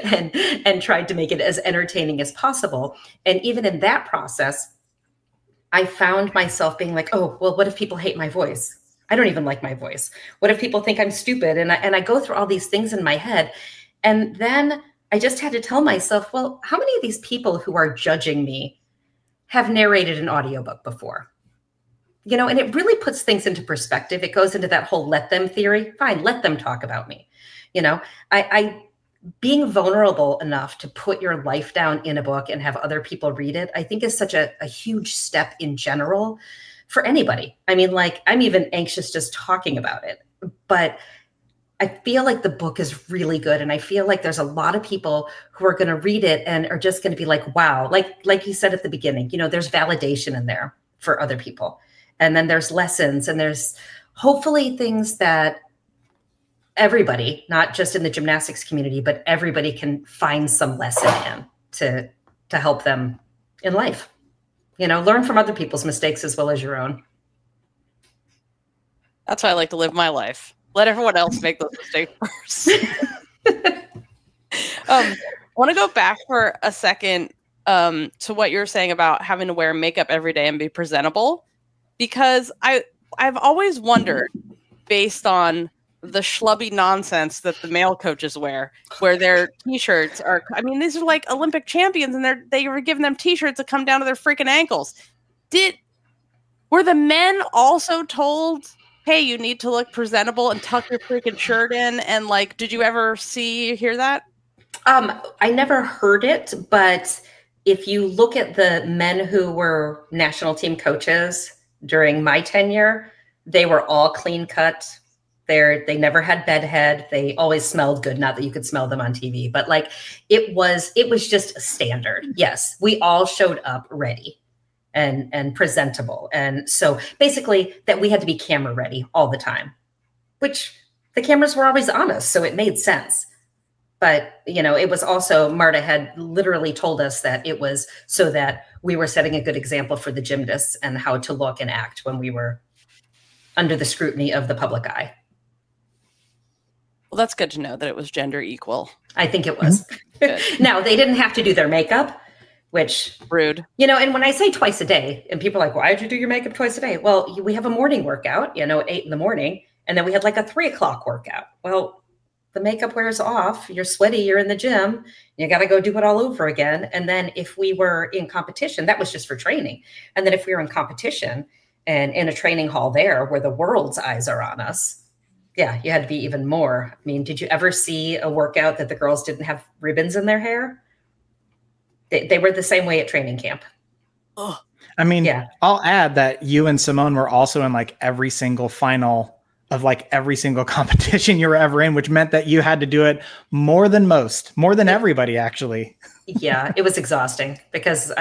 and tried to make it as entertaining as possible. And even in that process, I found myself being like, oh, well, what if people hate my voice? I don't even like my voice. What if people think I'm stupid? And I go through all these things in my head. And then I just had to tell myself, well, how many of these people who are judging me have narrated an audiobook before? And it really puts things into perspective. It goes into that whole let them theory. Fine, let them talk about me. I being vulnerable enough to put your life down in a book and have other people read it, I think is such a huge step in general for anybody. I mean, like, I'm even anxious just talking about it, but I feel like the book is really good. And I feel like there's a lot of people who are going to read it and are just going to be like, wow, like you said at the beginning, there's validation in there for other people. And then there's lessons, and there's hopefully things that everybody, not just in the gymnastics community, but everybody can find some lesson in to help them in life. You know, learn from other people's mistakes as well as your own. That's how I like to live my life. Let everyone else make those mistakes first. I want to go back for a second to what you're saying about having to wear makeup every day and be presentable, because I've always wondered, based on the schlubby nonsense that the male coaches wear, where their t-shirts are, I mean, these are like Olympic champions, and they were giving them t-shirts that come down to their freaking ankles. Were the men also told, hey, you need to look presentable and tuck your freaking shirt in? And like, did you ever hear that? I never heard it, but if you look at the men who were national team coaches during my tenure, they were all clean cut. They never had bedhead. They always smelled good. Not that you could smell them on TV, but like it was just a standard. Yes, we all showed up ready and presentable. And so basically that we had to be camera ready all the time, which the cameras were always on us. So it made sense. But, you know, it was also, Marta had literally told us that it was so that we were setting a good example for the gymnasts and how to look and act when we were under the scrutiny of the public eye. Well, that's good to know that it was gender equal. I think it was. Now, they didn't have to do their makeup, which... Rude. You know, and when I say twice a day, and people are like, why did you do your makeup twice a day? Well, we have a morning workout, you know, at 8 in the morning, and then we had like a 3 o'clock workout. Well, the makeup wears off, you're sweaty, you're in the gym, you got to go do it all over again. And then if we were in competition, that was just for training. And then if we were in competition and in a training hall there where the world's eyes are on us, yeah, you had to be even more. I mean, did you ever see a workout that the girls didn't have ribbons in their hair? They were the same way at training camp. Oh, I mean, yeah. I'll add that you and Simone were also in like every single final of like every single competition you were ever in, which meant that you had to do it more than everybody actually. Yeah, it was exhausting because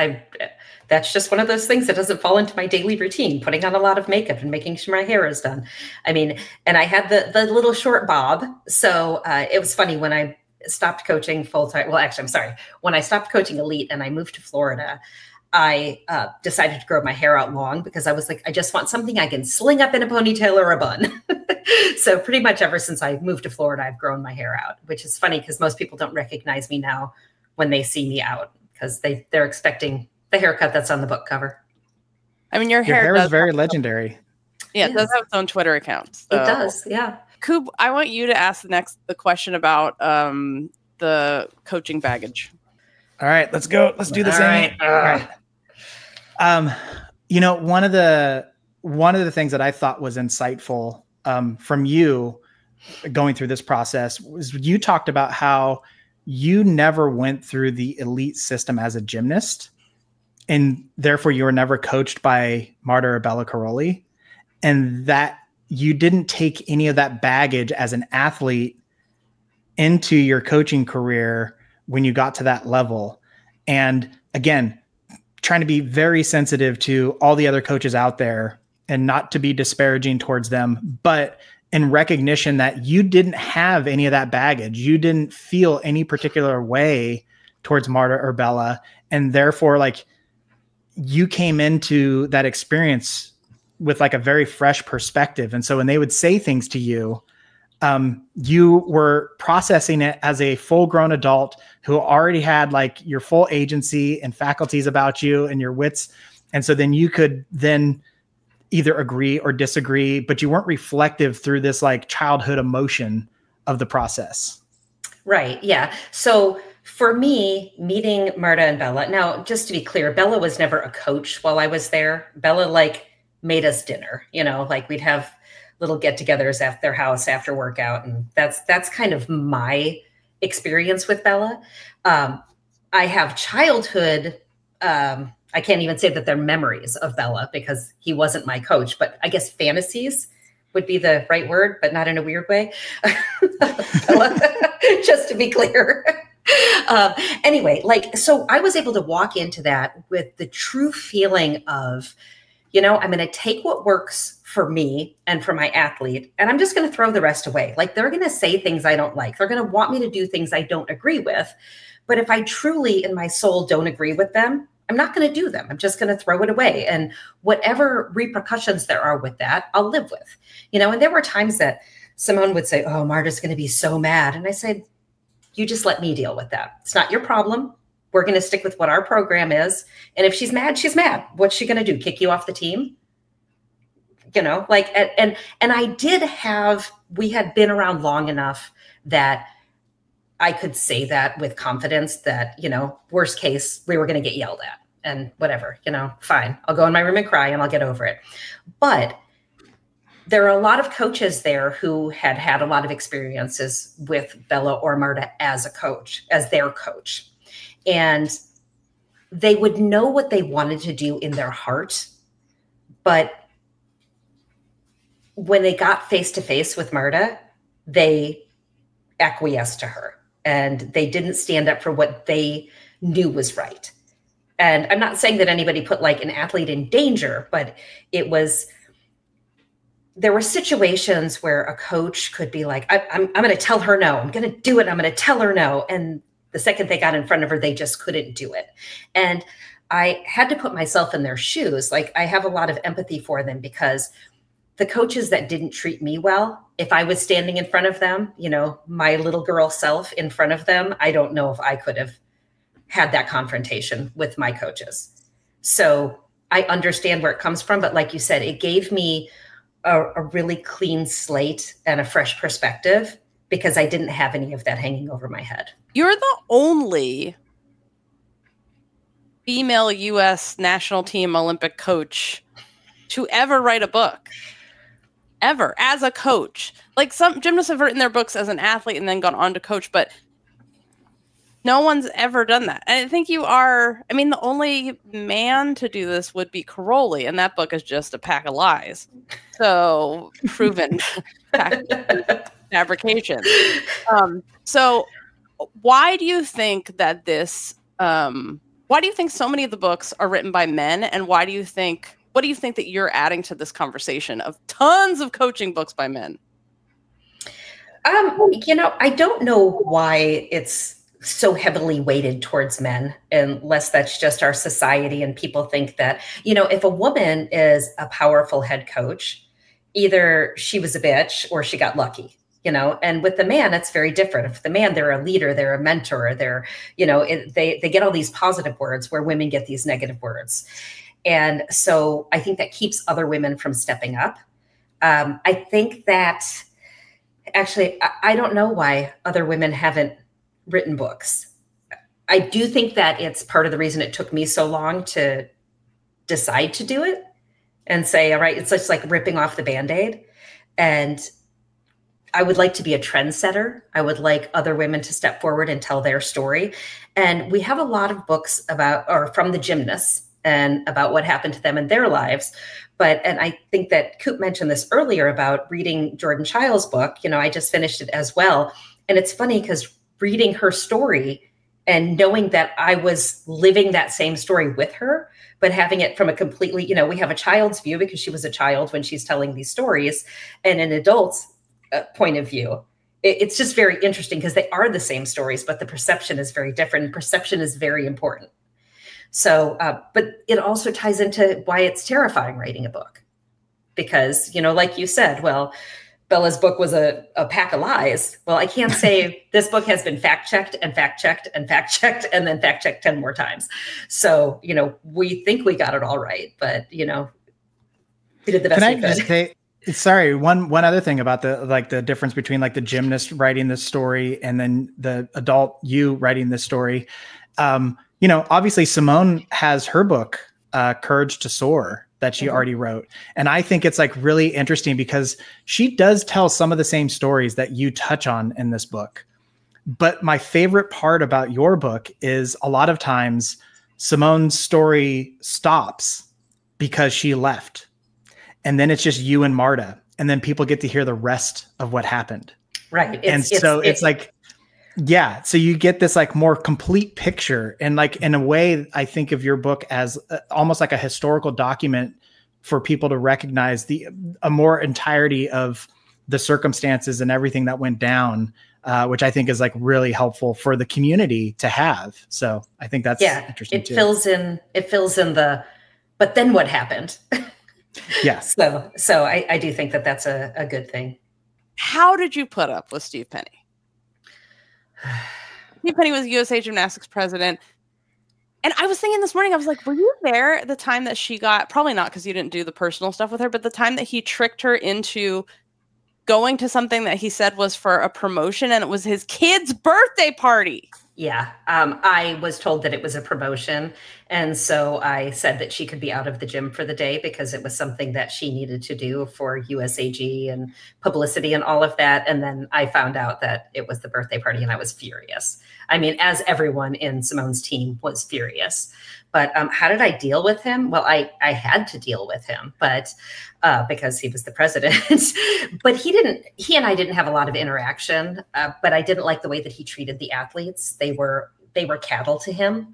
that's just one of those things that doesn't fall into my daily routine, putting on a lot of makeup and making sure my hair is done. I mean, and I had the little short bob. So it was funny when I stopped coaching full time. Well, actually, I'm sorry. When I stopped coaching elite and I moved to Florida, I decided to grow my hair out long because I was like, I just want something I can sling up in a ponytail or a bun. So pretty much ever since I moved to Florida, I've grown my hair out, which is funny because most people don't recognize me now when they see me out because they're expecting the haircut that's on the book cover. I mean, your hair is very legendary. Yeah, it does have its own Twitter account. So. It does, yeah. Coop, I want you to ask the question about the coaching baggage. All right, let's go. Let's do this. All right. You know, one of the things that I thought was insightful from you going through this process was you talked about how you never went through the elite system as a gymnast, and therefore you were never coached by Marta or Bella Karolyi, and that you didn't take any of that baggage as an athlete into your coaching career when you got to that level. And again, trying to be very sensitive to all the other coaches out there and not to be disparaging towards them, but in recognition that you didn't have any of that baggage. You didn't feel any particular way towards Marta or Bella. And therefore, like, you came into that experience with like a very fresh perspective. And so when they would say things to you, you were processing it as a full grown adult who already had like your full agency and faculties about you and your wits. And so then you could then either agree or disagree, but you weren't reflective through this like childhood emotion of the process. Right. Yeah. So for me, meeting Marta and Bella, now just to be clear, Bella was never a coach while I was there. Bella like made us dinner, you know, like we'd have little get-togethers at their house after workout. And that's kind of my experience with Bella. I have childhood, I can't even say that they're memories of Bella because he wasn't my coach, but I guess fantasies would be the right word, but not in a weird way. Bella, just to be clear. Anyway, like, so I was able to walk into that with the true feeling of You know, I'm going to take what works for me and for my athlete, and I'm just going to throw the rest away. Like, they're going to say things I don't like. They're going to want me to do things I don't agree with. But if I truly in my soul don't agree with them, I'm not going to do them. I'm just going to throw it away. And whatever repercussions there are with that, I'll live with. You know, and there were times that Simone would say, oh, Marta's going to be so mad. And I said, you just let me deal with that. It's not your problem. We're going to stick with what our program is. And if she's mad, she's mad. What's she going to do? Kick you off the team? You know, like, and I did have, we had been around long enough that I could say that with confidence that, you know, worst case, we were going to get yelled at and whatever, you know, fine. I'll go in my room and cry and I'll get over it. But there are a lot of coaches there who had had a lot of experiences with Bella or Marta as a coach, as their coach. And they would know what they wanted to do in their heart. But when they got face to face with Marta, they acquiesced to her and they didn't stand up for what they knew was right. And I'm not saying that anybody put like an athlete in danger, but it was, there were situations where a coach could be like, I'm going to tell her no, I'm going to do it. I'm going to tell her no. And the second they got in front of her, they just couldn't do it. And I had to put myself in their shoes. Like, I have a lot of empathy for them because the coaches that didn't treat me well, if I was standing in front of them, you know, my little girl self in front of them, I don't know if I could have had that confrontation with my coaches. So I understand where it comes from. But like you said, it gave me a really clean slate and a fresh perspective because I didn't have any of that hanging over my head. You're the only female U.S. national team Olympic coach to ever write a book. Ever, as a coach. Like, some gymnasts have written their books as an athlete and then gone on to coach, but no one's ever done that. And I think you are, I mean, the only man to do this would be Karolyi, and that book is just a pack of lies. So, proven fabrication. So, why do you think that this, why do you think so many of the books are written by men, and why do you think, what do you think that you're adding to this conversation of tons of coaching books by men? You know, I don't know why it's so heavily weighted towards men, unless that's just our society and people think that, you know, if a woman is a powerful head coach, either she was a bitch or she got lucky, you know, and with the man, it's very different. If the man, they're a leader, they're a mentor, they're, you know, they get all these positive words where women get these negative words. And so I think that keeps other women from stepping up. I think that actually, I don't know why other women haven't written books. I do think that it's part of the reason it took me so long to decide to do it and say, all right, it's just like ripping off the Band-Aid. And I would like to be a trendsetter. I would like other women to step forward and tell their story. And we have a lot of books about, or from the gymnasts, and about what happened to them in their lives. But, and I think that Coop mentioned this earlier about reading Jordan Child's book. You know, I just finished it as well. And it's funny because reading her story and knowing that I was living that same story with her, but having it from a completely, you know, we have a child's view because she was a child when she's telling these stories, and an adult's point of view. It's just very interesting because they are the same stories, but the perception is very different. And perception is very important. So, but it also ties into why it's terrifying writing a book, because, you know, like you said, well, Bella's book was a pack of lies. Well, I can't say this book has been fact-checked and fact-checked and fact-checked and then fact-checked 10 more times. So, you know, we think we got it all right, but, you know, we did the best we could. Just say, sorry, one other thing about the difference between like the gymnast writing this story and then the adult you writing this story. You know, obviously Simone has her book, Courage to Soar, that she already wrote. And I think it's like really interesting because she does tell some of the same stories that you touch on in this book. But my favorite part about your book is a lot of times Simone's story stops because she left. And then it's just you and Marta. And then people get to hear the rest of what happened. Right. It's like, yeah. So you get this like more complete picture, and like in a way, I think of your book as almost like a historical document for people to recognize a more entirety of the circumstances and everything that went down, which I think is like really helpful for the community to have. So I think that's interesting. It fills in the, but then what happened? Yes. So I do think that that's a good thing. How did you put up with Steve Penny? Steve Penny was USA Gymnastics president. And I was thinking this morning, I was like, were you there at the time that she got, probably not because you didn't do the personal stuff with her, but the time that he tricked her into going to something that he said was for a promotion, and it was his kid's birthday party. Yeah, I was told that it was a promotion. And so I said that she could be out of the gym for the day because it was something that she needed to do for USAG and publicity and all of that. And then I found out that it was the birthday party, and I was furious. I mean, as everyone in Simone's team was furious. But how did I deal with him? Well, I had to deal with him, but because he was the president. But he and I didn't have a lot of interaction, but I didn't like the way that he treated the athletes. They were cattle to him.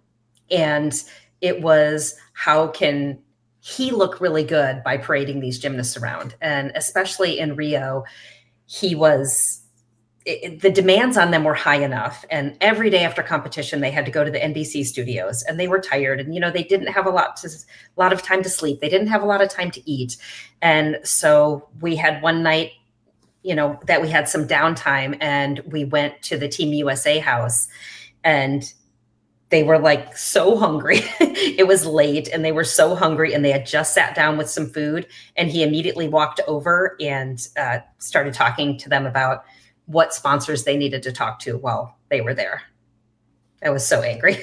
And it was, how can he look really good by parading these gymnasts around? And especially in Rio, the demands on them were high enough. And every day after competition, they had to go to the NBC studios, and they were tired. And, they didn't have a lot of time to sleep. They didn't have a lot of time to eat. And so we had one night, that we had some downtime, and we went to the Team USA house, and they were like so hungry. It was late, and they were so hungry, and they had just sat down with some food. And he immediately walked over and started talking to them about what sponsors they needed to talk to while they were there. I was so angry.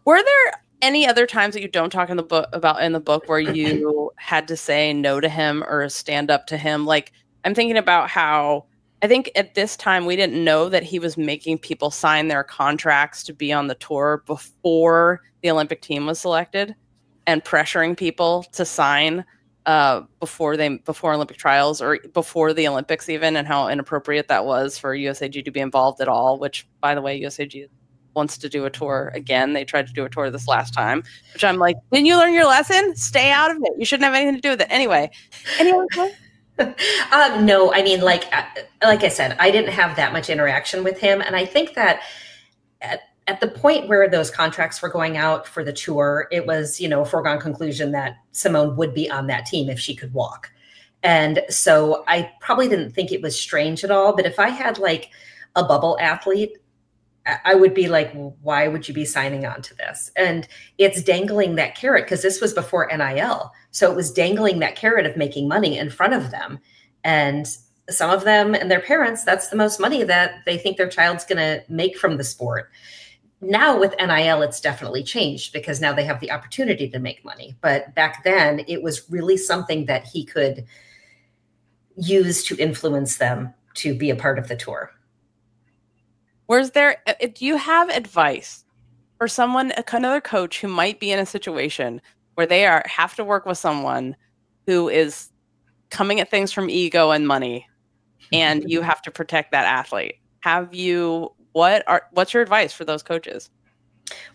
Were there any other times that you don't talk in the book where you had to say no to him or stand up to him? Like, I'm thinking about how I think at this time we didn't know that he was making people sign their contracts to be on the tour before the Olympic team was selected, and pressuring people to sign before Olympic trials or before the Olympics even, and how inappropriate that was for USAG to be involved at all, which, by the way, USAG wants to do a tour again. They tried to do a tour this last time, which I'm like, didn't you learn your lesson? Stay out of it. You shouldn't have anything to do with it. Anyway. No, I mean, like I said, I didn't have that much interaction with him. And I think that at the point where those contracts were going out for the tour, it was, a foregone conclusion that Simone would be on that team if she could walk. And so I probably didn't think it was strange at all. But if I had like a bubble athlete, I would be like, well, why would you be signing on to this? And it's dangling that carrot, because this was before NIL. So it was dangling that carrot of making money in front of them. And some of them and their parents, that's the most money that they think their child's going to make from the sport. Now with NIL, it's definitely changed, because now they have the opportunity to make money. But back then, it was really something that he could use to influence them to be a part of the tour. Do you have advice for someone, another coach who might be in a situation where they have to work with someone who is coming at things from ego and money, and you have to protect that athlete? What's your advice for those coaches?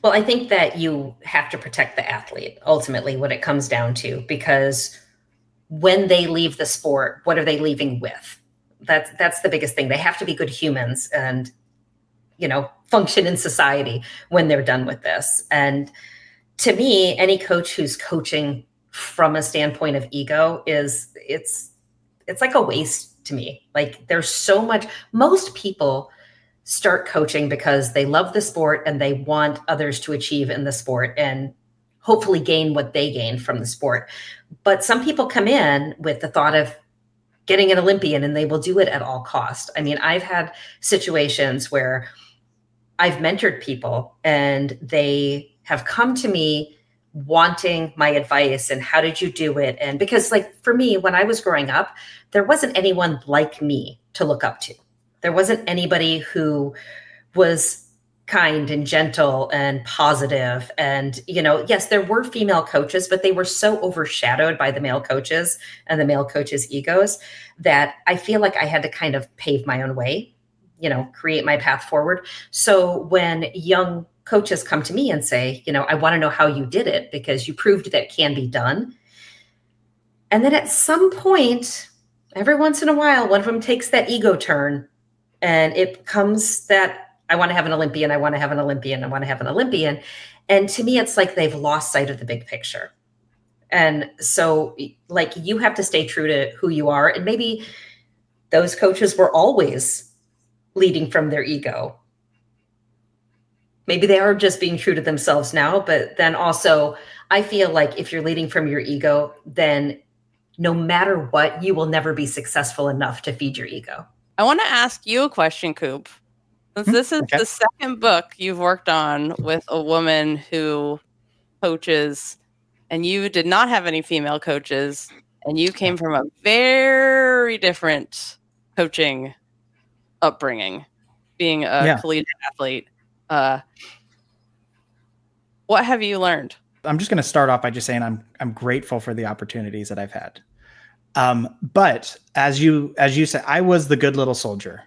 Well, I think that you have to protect the athlete, ultimately, what it comes down to, because when they leave the sport, what are they leaving with? That's the biggest thing. They have to be good humans and, function in society when they're done with this. And to me, any coach who's coaching from a standpoint of ego it's like a waste to me. Like, there's so much. Most people start coaching because they love the sport and they want others to achieve in the sport and hopefully gain what they gain from the sport. But some people come in with the thought of getting an Olympian, and they will do it at all cost. I mean, I've had situations where I've mentored people and they have come to me wanting my advice and how did you do it? And because, like, for me, when I was growing up, there wasn't anyone like me to look up to. There wasn't anybody who was kind and gentle and positive. And, yes, there were female coaches, but they were so overshadowed by the male coaches and the male coaches' egos that I feel like I had to kind of pave my own way, create my path forward. So when young coaches come to me and say, I want to know how you did it because you proved that it can be done, And then at some point, every once in a while, one of them takes that ego turn, and it comes that I want to have an Olympian, I want to have an Olympian, I want to have an Olympian. And to me, it's like they've lost sight of the big picture. And so like you have to stay true to who you are. And maybe those coaches were always leading from their ego. Maybe they are just being true to themselves now, but then also I feel like if you're leading from your ego, then no matter what, you will never be successful enough to feed your ego. I want to ask you a question, Coop. Since this is the second book you've worked on with a woman who coaches, and you did not have any female coaches, and you came from a very different coaching upbringing, being a collegiate athlete. What have you learned? I'm just going to start off by just saying I'm grateful for the opportunities that I've had. But as you said, I was the good little soldier.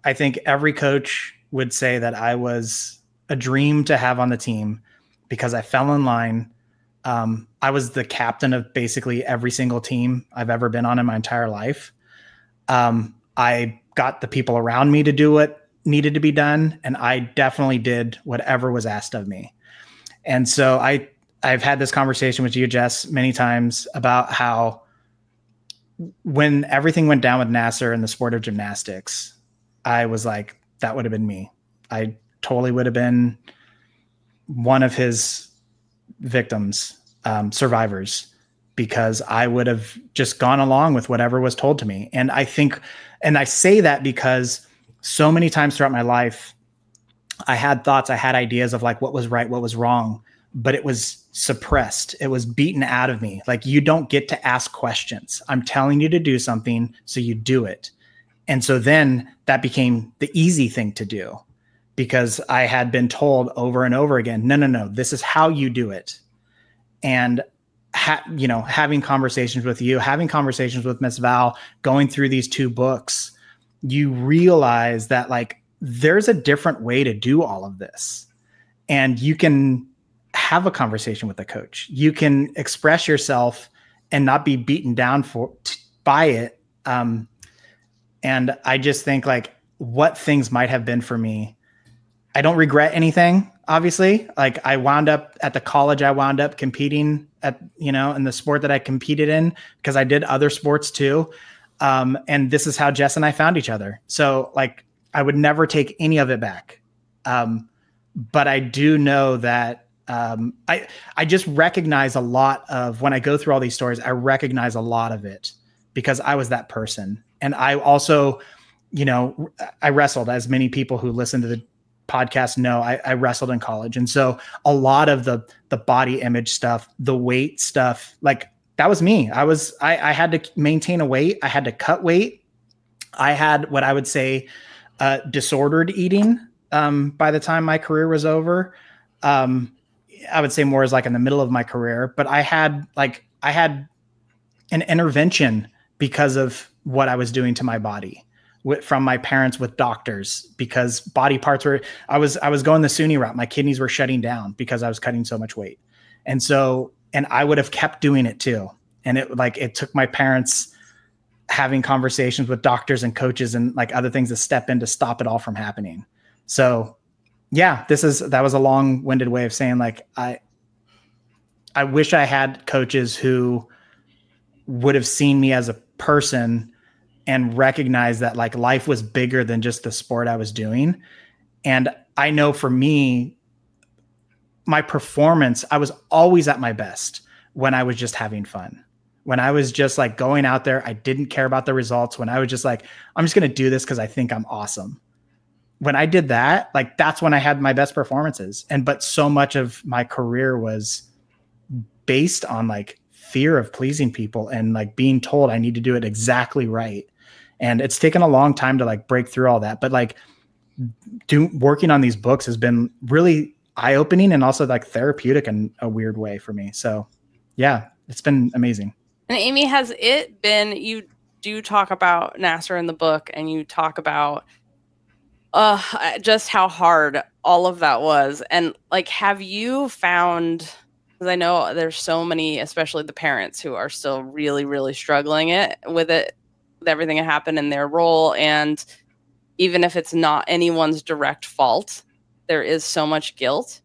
I think every coach would say that I was a dream to have on the team because I fell in line. I was the captain of basically every single team I've ever been on in my entire life. I got the people around me to do what needed to be done, and I definitely did whatever was asked of me. And so I've had this conversation with you, Jess, many times about how when everything went down with Nassar in the sport of gymnastics, I was like, that would have been me. I totally would have been one of his victims, survivors, because I would have just gone along with whatever was told to me. And I say that because so many times throughout my life, I had thoughts, I had ideas of like what was right, what was wrong, but it was suppressed. It was beaten out of me. Like, you don't get to ask questions. I'm telling you to do something, so you do it. And so then that became the easy thing to do because I had been told over and over again, no, this is how you do it. And having conversations with you, having conversations with Miss Val, going through these two books, you realize that like there's a different way to do all of this. And you can have a conversation with a coach. You can express yourself and not be beaten down by it. And I just think like what things might have been for me. I don't regret anything, obviously. Like I wound up at the college, I wound up competing at, in the sport that I competed in because I did other sports too. And this is how Jess and I found each other. So like, I would never take any of it back. But I do know that I just recognize a lot of when I go through all these stories, I recognize a lot of it because I was that person. And I also, I wrestled, as many people who listen to the podcast know, I wrestled in college. And so a lot of the body image stuff, the weight stuff, like that was me. I had to maintain a weight. I had to cut weight. I had what I would say disordered eating by the time my career was over. I would say more as like in the middle of my career, but I had an intervention because of what I was doing to my body from my parents with doctors, because body parts I was going the SUNY route. My kidneys were shutting down because I was cutting so much weight. And I would have kept doing it too. And it took my parents having conversations with doctors and coaches and like other things to step in to stop it all from happening. So yeah, that was a long-winded way of saying like, I wish I had coaches who would have seen me as a person and recognized that like life was bigger than just the sport I was doing. And I know for me, my performance, I was always at my best when I was just having fun. When I was just like going out there, I didn't care about the results. When I was just like, I'm just going to do this because I think I'm awesome. When I did that, like that's when I had my best performances. But so much of my career was based on like fear of pleasing people and like being told I need to do it exactly right. And it's taken a long time to like break through all that. But like working on these books has been really eye-opening and also like therapeutic in a weird way for me. So yeah, it's been amazing. And Aimee, has it been, you do talk about Nassar in the book and you talk about just how hard all of that was. And like, have you found Because I know there's so many, especially the parents, who are still really, really struggling with everything that happened in their role. And even if it's not anyone's direct fault, there is so much guilt.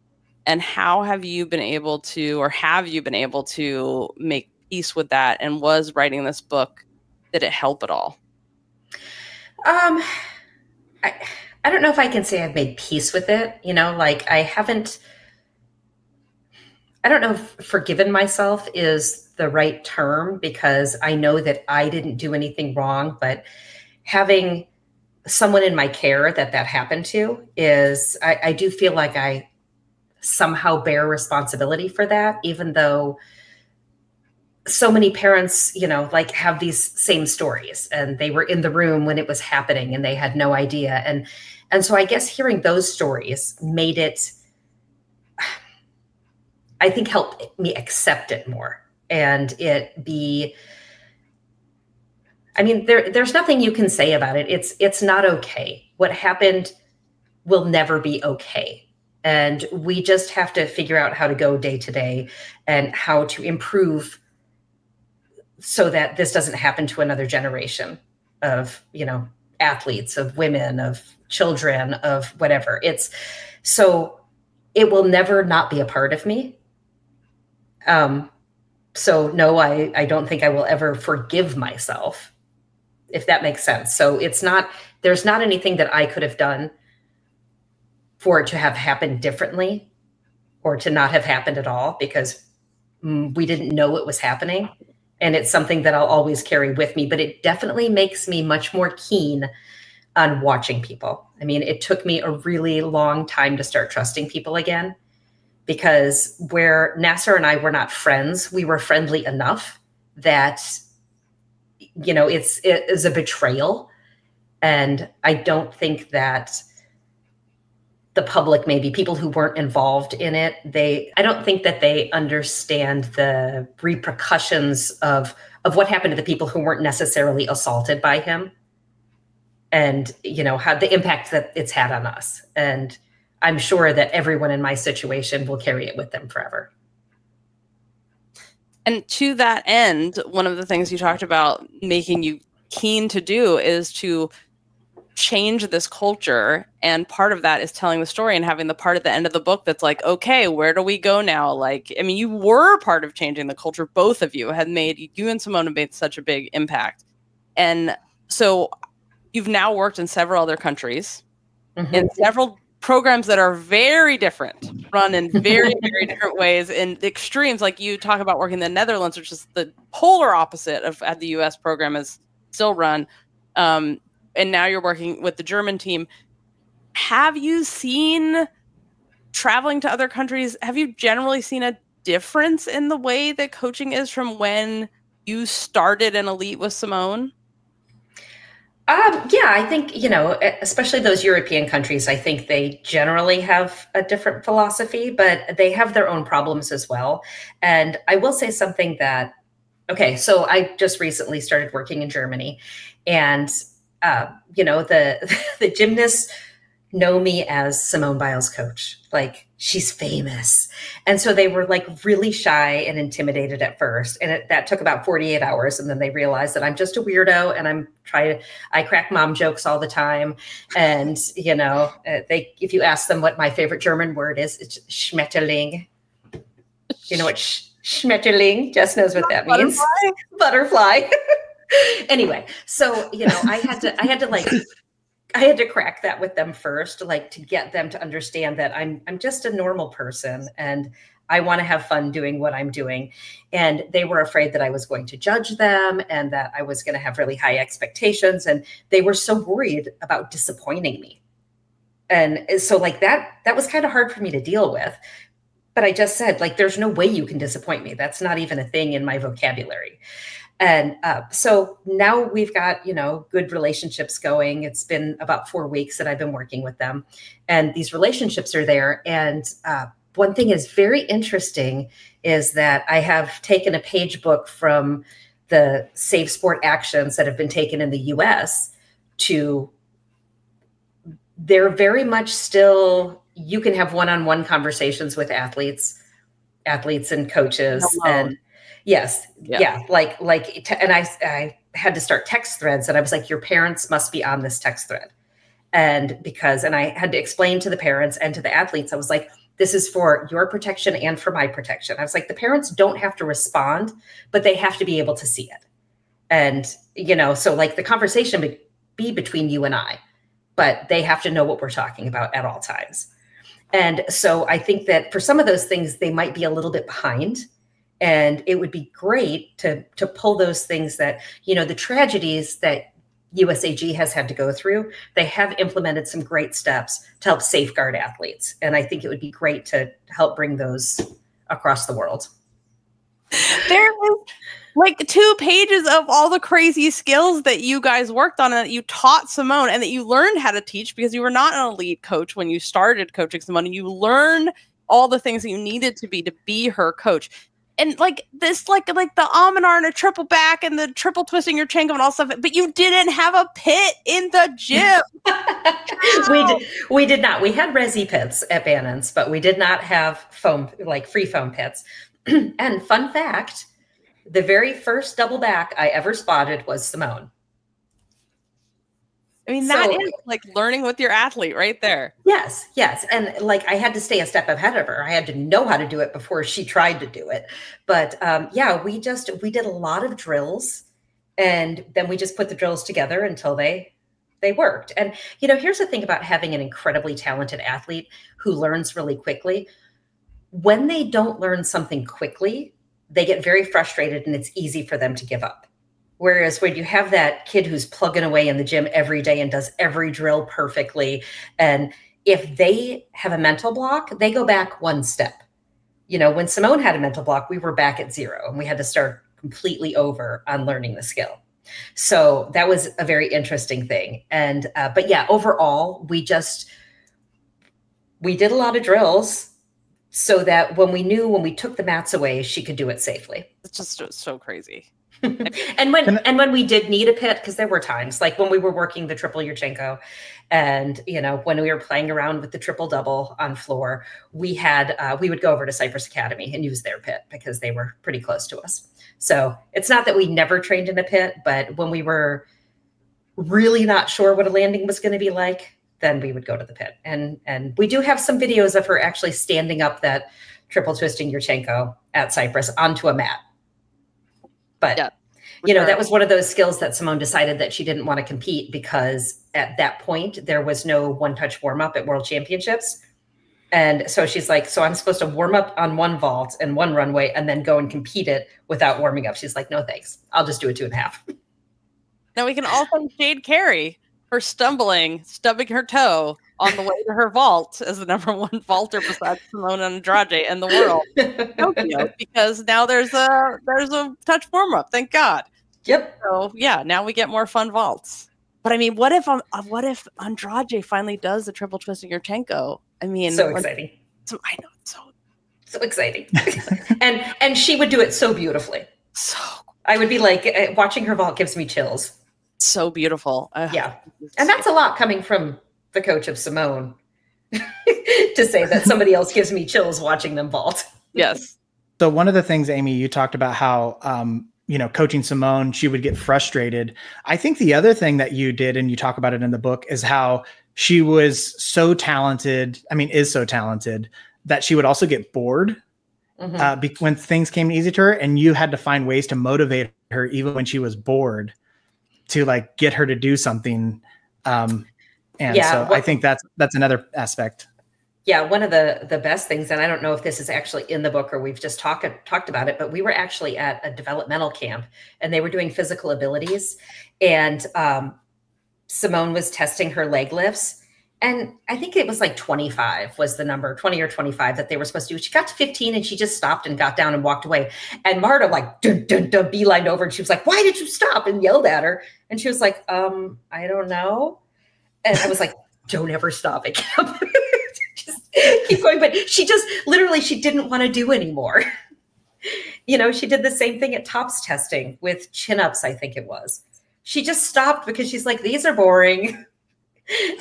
And how have you been able to, or have you been able to make peace with that? And was writing this book, did it help at all? I don't know if I can say I've made peace with it. You know, like I don't know if forgiven myself is the right term, because I know that I didn't do anything wrong, but having someone in my care that happened to is, I do feel like I somehow bear responsibility for that, even though so many parents, you know, like have these same stories and they were in the room when it was happening and they had no idea. And so I guess hearing those stories made it, I think, helped me accept it more and it be, I mean, there's nothing you can say about it. It's not okay. What happened will never be okay. And we just have to figure out how to go day to day and how to improve so that this doesn't happen to another generation of, you know, athletes, of women, of children, of whatever. So it will never not be a part of me. So no, I don't think I will ever forgive myself, if that makes sense. So there's not anything that I could have done for it to have happened differently or to not have happened at all, because we didn't know it was happening. And it's something that I'll always carry with me, but it definitely makes me much more keen on watching people. I mean, it took me a really long time to start trusting people again, because where Nassar and I were not friends, we were friendly enough that, you know, it is a betrayal. And I don't think that the public, maybe people who weren't involved in it, I don't think that they understand the repercussions of what happened to the people who weren't necessarily assaulted by him, and, you know, how the impact that it's had on us. And I'm sure that everyone in my situation will carry it with them forever. And to that end, one of the things you talked about making you keen to do is to change this culture. And part of that is telling the story and having the part at the end of the book that's like, okay, where do we go now? Like, I mean, you were part of changing the culture. Both of you you and Simone have made such a big impact. And so you've now worked in several other countries, in several programs that are very different, run in very, very different ways, in the extremes. Like you talk about working in the Netherlands, which is the polar opposite of how the US program is still run. And now you're working with the German team. Have you seen, traveling to other countries, have you generally seen a difference in the way that coaching is from when you started in Elite with Simone? Yeah, I think, you know, especially those European countries, I think they generally have a different philosophy, but they have their own problems as well. And I will say something that, okay, so I just recently started working in Germany, and, you know, the gymnasts know me as Simone Biles' coach. Like, she's famous. And so they were like really shy and intimidated at first. And that took about 48 hours. And then they realized that I'm just a weirdo and I crack mom jokes all the time. And, you know, if you ask them what my favorite German word is, it's Schmetterling. You know what Schmetterling? Jess knows what that means. Butterfly. Anyway, so, you know, I had to crack that with them first, like to get them to understand that I'm just a normal person and I want to have fun doing what I'm doing. And they were afraid that I was going to judge them and that I was going to have really high expectations. And they were so worried about disappointing me. And so like that was kind of hard for me to deal with. But I just said, like, there's no way you can disappoint me. That's not even a thing in my vocabulary. And so now we've got, you know, good relationships going. It's been about 4 weeks that I've been working with them, and these relationships are there. And one thing is very interesting is that I have taken a page book from the safe sport actions that have been taken in the US they're very much still, you can have one-on-one conversations with athletes. athletes and coaches. Hello. And yes, yeah. And I had to start text threads, and I was like, your parents must be on this text thread. And I had to explain to the parents and to the athletes, I was like, this is for your protection and for my protection. I was like, the parents don't have to respond, but they have to be able to see it. And, so like the conversation would be between you and I, but they have to know what we're talking about at all times. And so I think that for some of those things, they might be a little bit behind, and it would be great to pull those things that, the tragedies that USAG has had to go through. They have implemented some great steps to help safeguard athletes. And I think it would be great to help bring those across the world. There is like 2 pages of all the crazy skills that you guys worked on and that you taught Simone and that you learned how to teach, because you were not an elite coach when you started coaching Simone, and you learned all the things that you needed to be her coach. And like this, like the Amenar and a triple back and the triple twisting your Chenko and all stuff, but you didn't have a pit in the gym. We did not. We had resi pits at Bannon's, but we did not have foam, like free foam pits. And fun fact, the very first double back I ever spotted was Simone. I mean, that is like learning with your athlete right there. Yes, yes. And like I had to stay a step ahead of her. I had to know how to do it before she tried to do it. But we did a lot of drills, and then we just put the drills together until they worked. And, here's the thing about having an incredibly talented athlete who learns really quickly. When they don't learn something quickly, they get very frustrated, and it's easy for them to give up. Whereas when you have that kid who's plugging away in the gym every day and does every drill perfectly, and if they have a mental block, they go back one step. When Simone had a mental block, we were back at 0, and we had to start completely over on learning the skill. So that was a very interesting thing. And, but yeah, overall, we did a lot of drills so that when we took the mats away, she could do it safely. It's just so crazy. And when we did need a pit, because there were times like when we were working the triple Yurchenko, and when we were playing around with the triple double on floor, we would go over to Cypress Academy and use their pit because they were pretty close to us. So it's not that we never trained in a pit, but when we were really not sure what a landing was going to be like, then we would go to the pit. And we do have some videos of her actually standing up that triple twisting Yurchenko at Cypress onto a mat. But, that was one of those skills that Simone decided that she didn't want to compete, because at that point, there was no one-touch warm-up at World Championships. And so she's like, so I'm supposed to warm up on one vault and one runway and then go and compete it without warming up. She's like, no, thanks. I'll just do it 2.5. Now we can also shade Carrie for stubbing her toe on the way to her vault as the #1 vaulter besides Simone Andrade in the world, Tokyo, because now there's a touch warm up. Thank God. Yep. So yeah, now we get more fun vaults. But I mean, what if Andrade finally does the triple twisting Yurchenko? I mean, so exciting. So I know, so exciting, and she would do it so beautifully. So I would be like, watching her vault gives me chills. So beautiful. Yeah, and that's a lot coming from the coach of Simone to say that somebody else gives me chills watching them vault. Yes. So one of the things, Aimee, you talked about how, coaching Simone, she would get frustrated. I think the other thing that you did, and you talk about it in the book, is how she was so talented. I mean, is so talented that she would also get bored when things came easy to her, and you had to find ways to motivate her even when she was bored to like get her to do something. I think that's another aspect. Yeah, one of the best things, and I don't know if this is actually in the book or we've just talked about it, but we were actually at a developmental camp and they were doing physical abilities, and Simone was testing her leg lifts. And I think it was like 25 was the number, 20 or 25 that they were supposed to do. She got to 15 and she just stopped and got down and walked away. And Marta like beelined over, and she was like, "Why did you stop?" and yelled at her. And she was like, I don't know. And I was like, don't ever stop at camp. Just keep going. But she just literally, she didn't want to do anymore. She did the same thing at TOPS testing with chin-ups, I think it was. She just stopped because she's like, these are boring.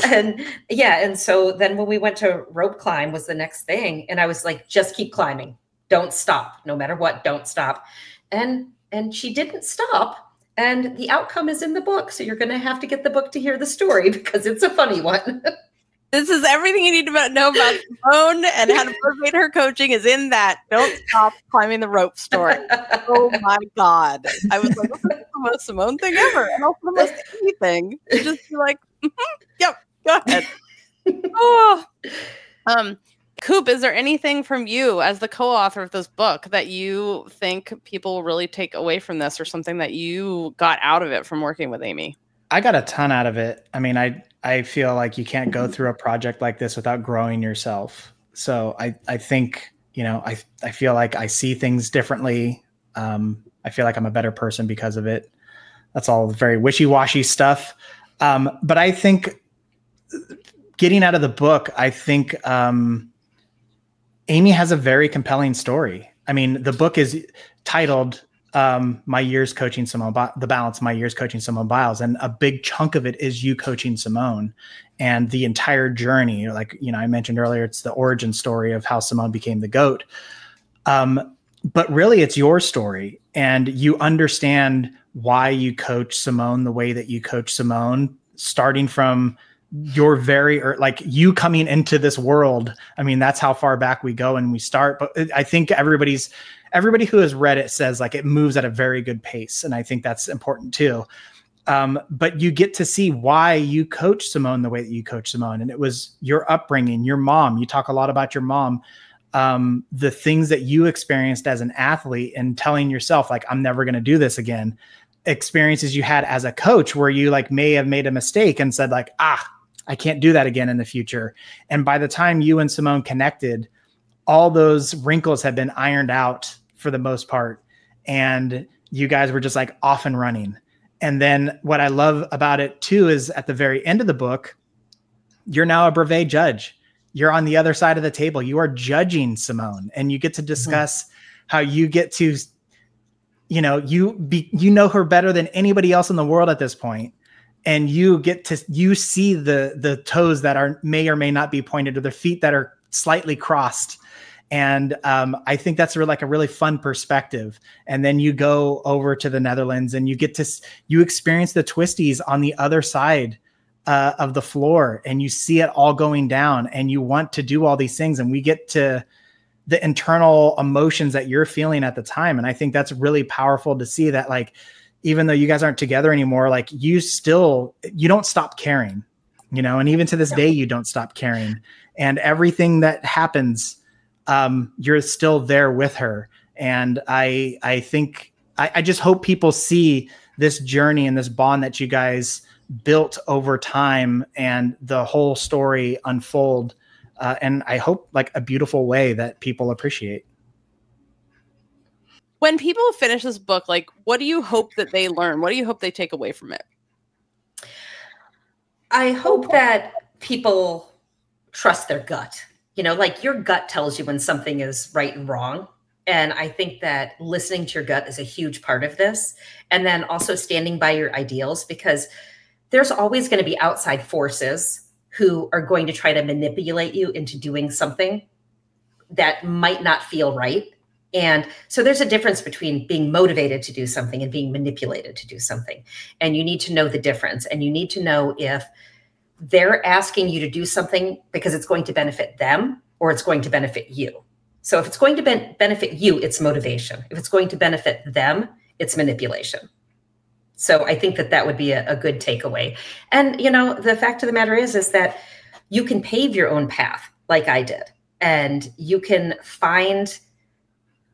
And so then when we went to rope climb was the next thing. And I was like, just keep climbing. Don't stop. No matter what, don't stop. And she didn't stop. And the outcome is in the book. So you're going to have to get the book to hear the story because it's a funny one. This is everything you need to know about Simone and how to motivate her coaching is in that Don't Stop Climbing the Rope story. Oh my God. I was like, this is the most Simone thing ever. And also the most Aimee thing. To just be like, yep, go ahead. Oh. Coop, is there anything from you as the co-author of this book that you think people will really take away from this, or something that you got out of it from working with Aimee? I got a ton out of it. I mean, I feel like you can't go through a project like this without growing yourself. So I think, you know, I feel like I see things differently. I feel like I'm a better person because of it. That's all very wishy-washy stuff. But I think getting out of the book, I think Aimee has a very compelling story. I mean, the book is titled My Years Coaching Simone, The Balance, My Years Coaching Simone Biles. And a big chunk of it is you coaching Simone and the entire journey. Like, you know, I mentioned earlier, it's the origin story of how Simone became the GOAT. But really it's your story, and you understand why you coach Simone the way that you coach Simone, starting from your like you coming into this world. I mean, that's how far back we go and we start. But I think everybody who has read it says like it moves at a very good pace. And I think that's important too. But you get to see why you coach Simone the way that you coach Simone. And it was your upbringing, your mom. You talk a lot about your mom, the things that you experienced as an athlete and telling yourself like, I'm never going to do this again. Experiences you had as a coach where you like may have made a mistake and said like, I can't do that again in the future. And by the time you and Simone connected, all those wrinkles had been ironed out for the most part. And you guys were just like off and running. And then what I love about it too, is at the very end of the book, you're now a brevet judge. You're on the other side of the table. You are judging Simone, and you get to discuss how you get to, you know, you know her better than anybody else in the world at this point. And you get to, you see the toes that may or may not be pointed, or the feet that are slightly crossed. And I think that's like a really fun perspective. And then you go over to the Netherlands and you experience the twisties on the other side of the floor, and you see it all going down, and you want to do all these things. And we get to the internal emotions that you're feeling at the time. And I think that's really powerful to see that, like, even though you guys aren't together anymore, like you don't stop caring, you know, and even to this day, you don't stop caring. And everything that happens, you're still there with her. And I think, I just hope people see this journey and this bond that you guys built over time and the whole story unfold. And I hope like a beautiful way that people appreciate. When people finish this book, like, what do you hope that they learn? What do you hope they take away from it? I hope that people trust their gut. You know, like your gut tells you when something is right and wrong. And I think that listening to your gut is a huge part of this. And then also standing by your ideals, because there's always going to be outside forces who are going to try to manipulate you into doing something that might not feel right. And so there's a difference between being motivated to do something and being manipulated to do something. And you need to know the difference. And you need to know if they're asking you to do something because it's going to benefit them or it's going to benefit you. So if it's going to benefit you, it's motivation. If it's going to benefit them, it's manipulation. So I think that that would be a good takeaway. And, you know, the fact of the matter is that you can pave your own path like I did. And you can find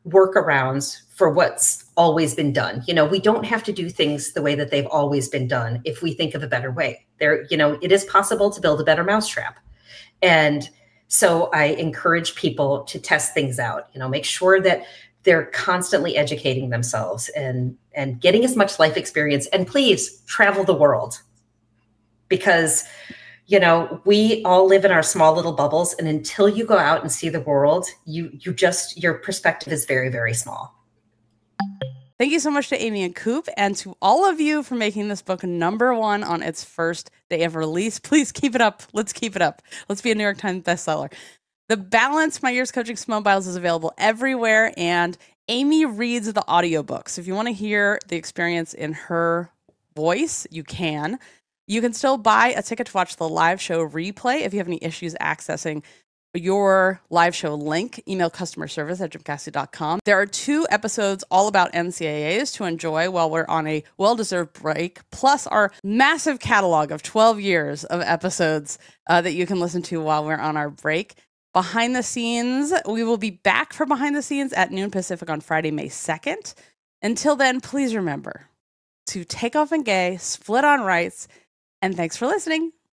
workarounds for what's always been done. You know, we don't have to do things the way that they've always been done if we think of a better way. You know, it is possible to build a better mousetrap. And so I encourage people to test things out, you know, make sure that they're constantly educating themselves and getting as much life experience, and please travel the world, because, you know, we all live in our small little bubbles. And until you go out and see the world, your perspective is very, very small. Thank you so much to Aimee and Coop, and to all of you for making this book #1 on its first day of release. Please keep it up. Let's keep it up. Let's be a New York Times bestseller. The Balance, My Years Coaching Simone Biles, is available everywhere, and Aimee reads the audiobooks. If you want to hear the experience in her voice, you can. You can still buy a ticket to watch the live show replay. If you have any issues accessing your live show link, email customer service at gymcastic.com. There are 2 episodes all about NCAAs to enjoy while we're on a well-deserved break, plus our massive catalog of 12 years of episodes that you can listen to while we're on our break. Behind the Scenes, we will be back for Behind the Scenes at noon Pacific on Friday, May 2nd. Until then, please remember to take off and gay, split on rights, and thanks for listening.